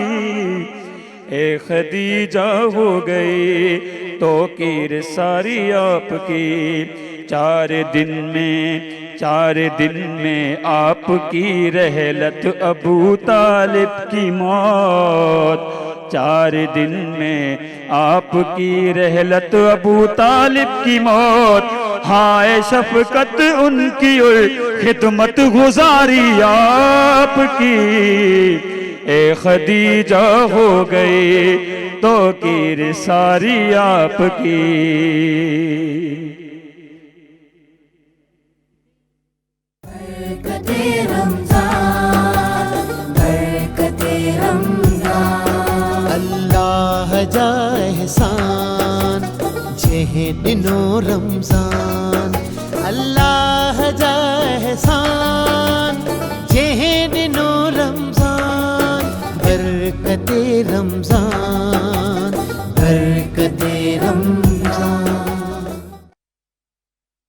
اے خدیجہ ہو گئی توقیر ساری آپ کی، چار دن میں آپ کی رحلت ابو طالب کی موت، 4 دن میں آپ کی رحلت ابو طالب کی موت، ہائے شفقت ان کی اور خدمت گزاری آپ کی، اے خدیجہ ہو گئی توقیر ساری آپ کی۔ برکت رمضان، برکت رمضان، اللہ جا احسان جہ دنو رمضان، اللہ جا احسان جہ دنو رمضان۔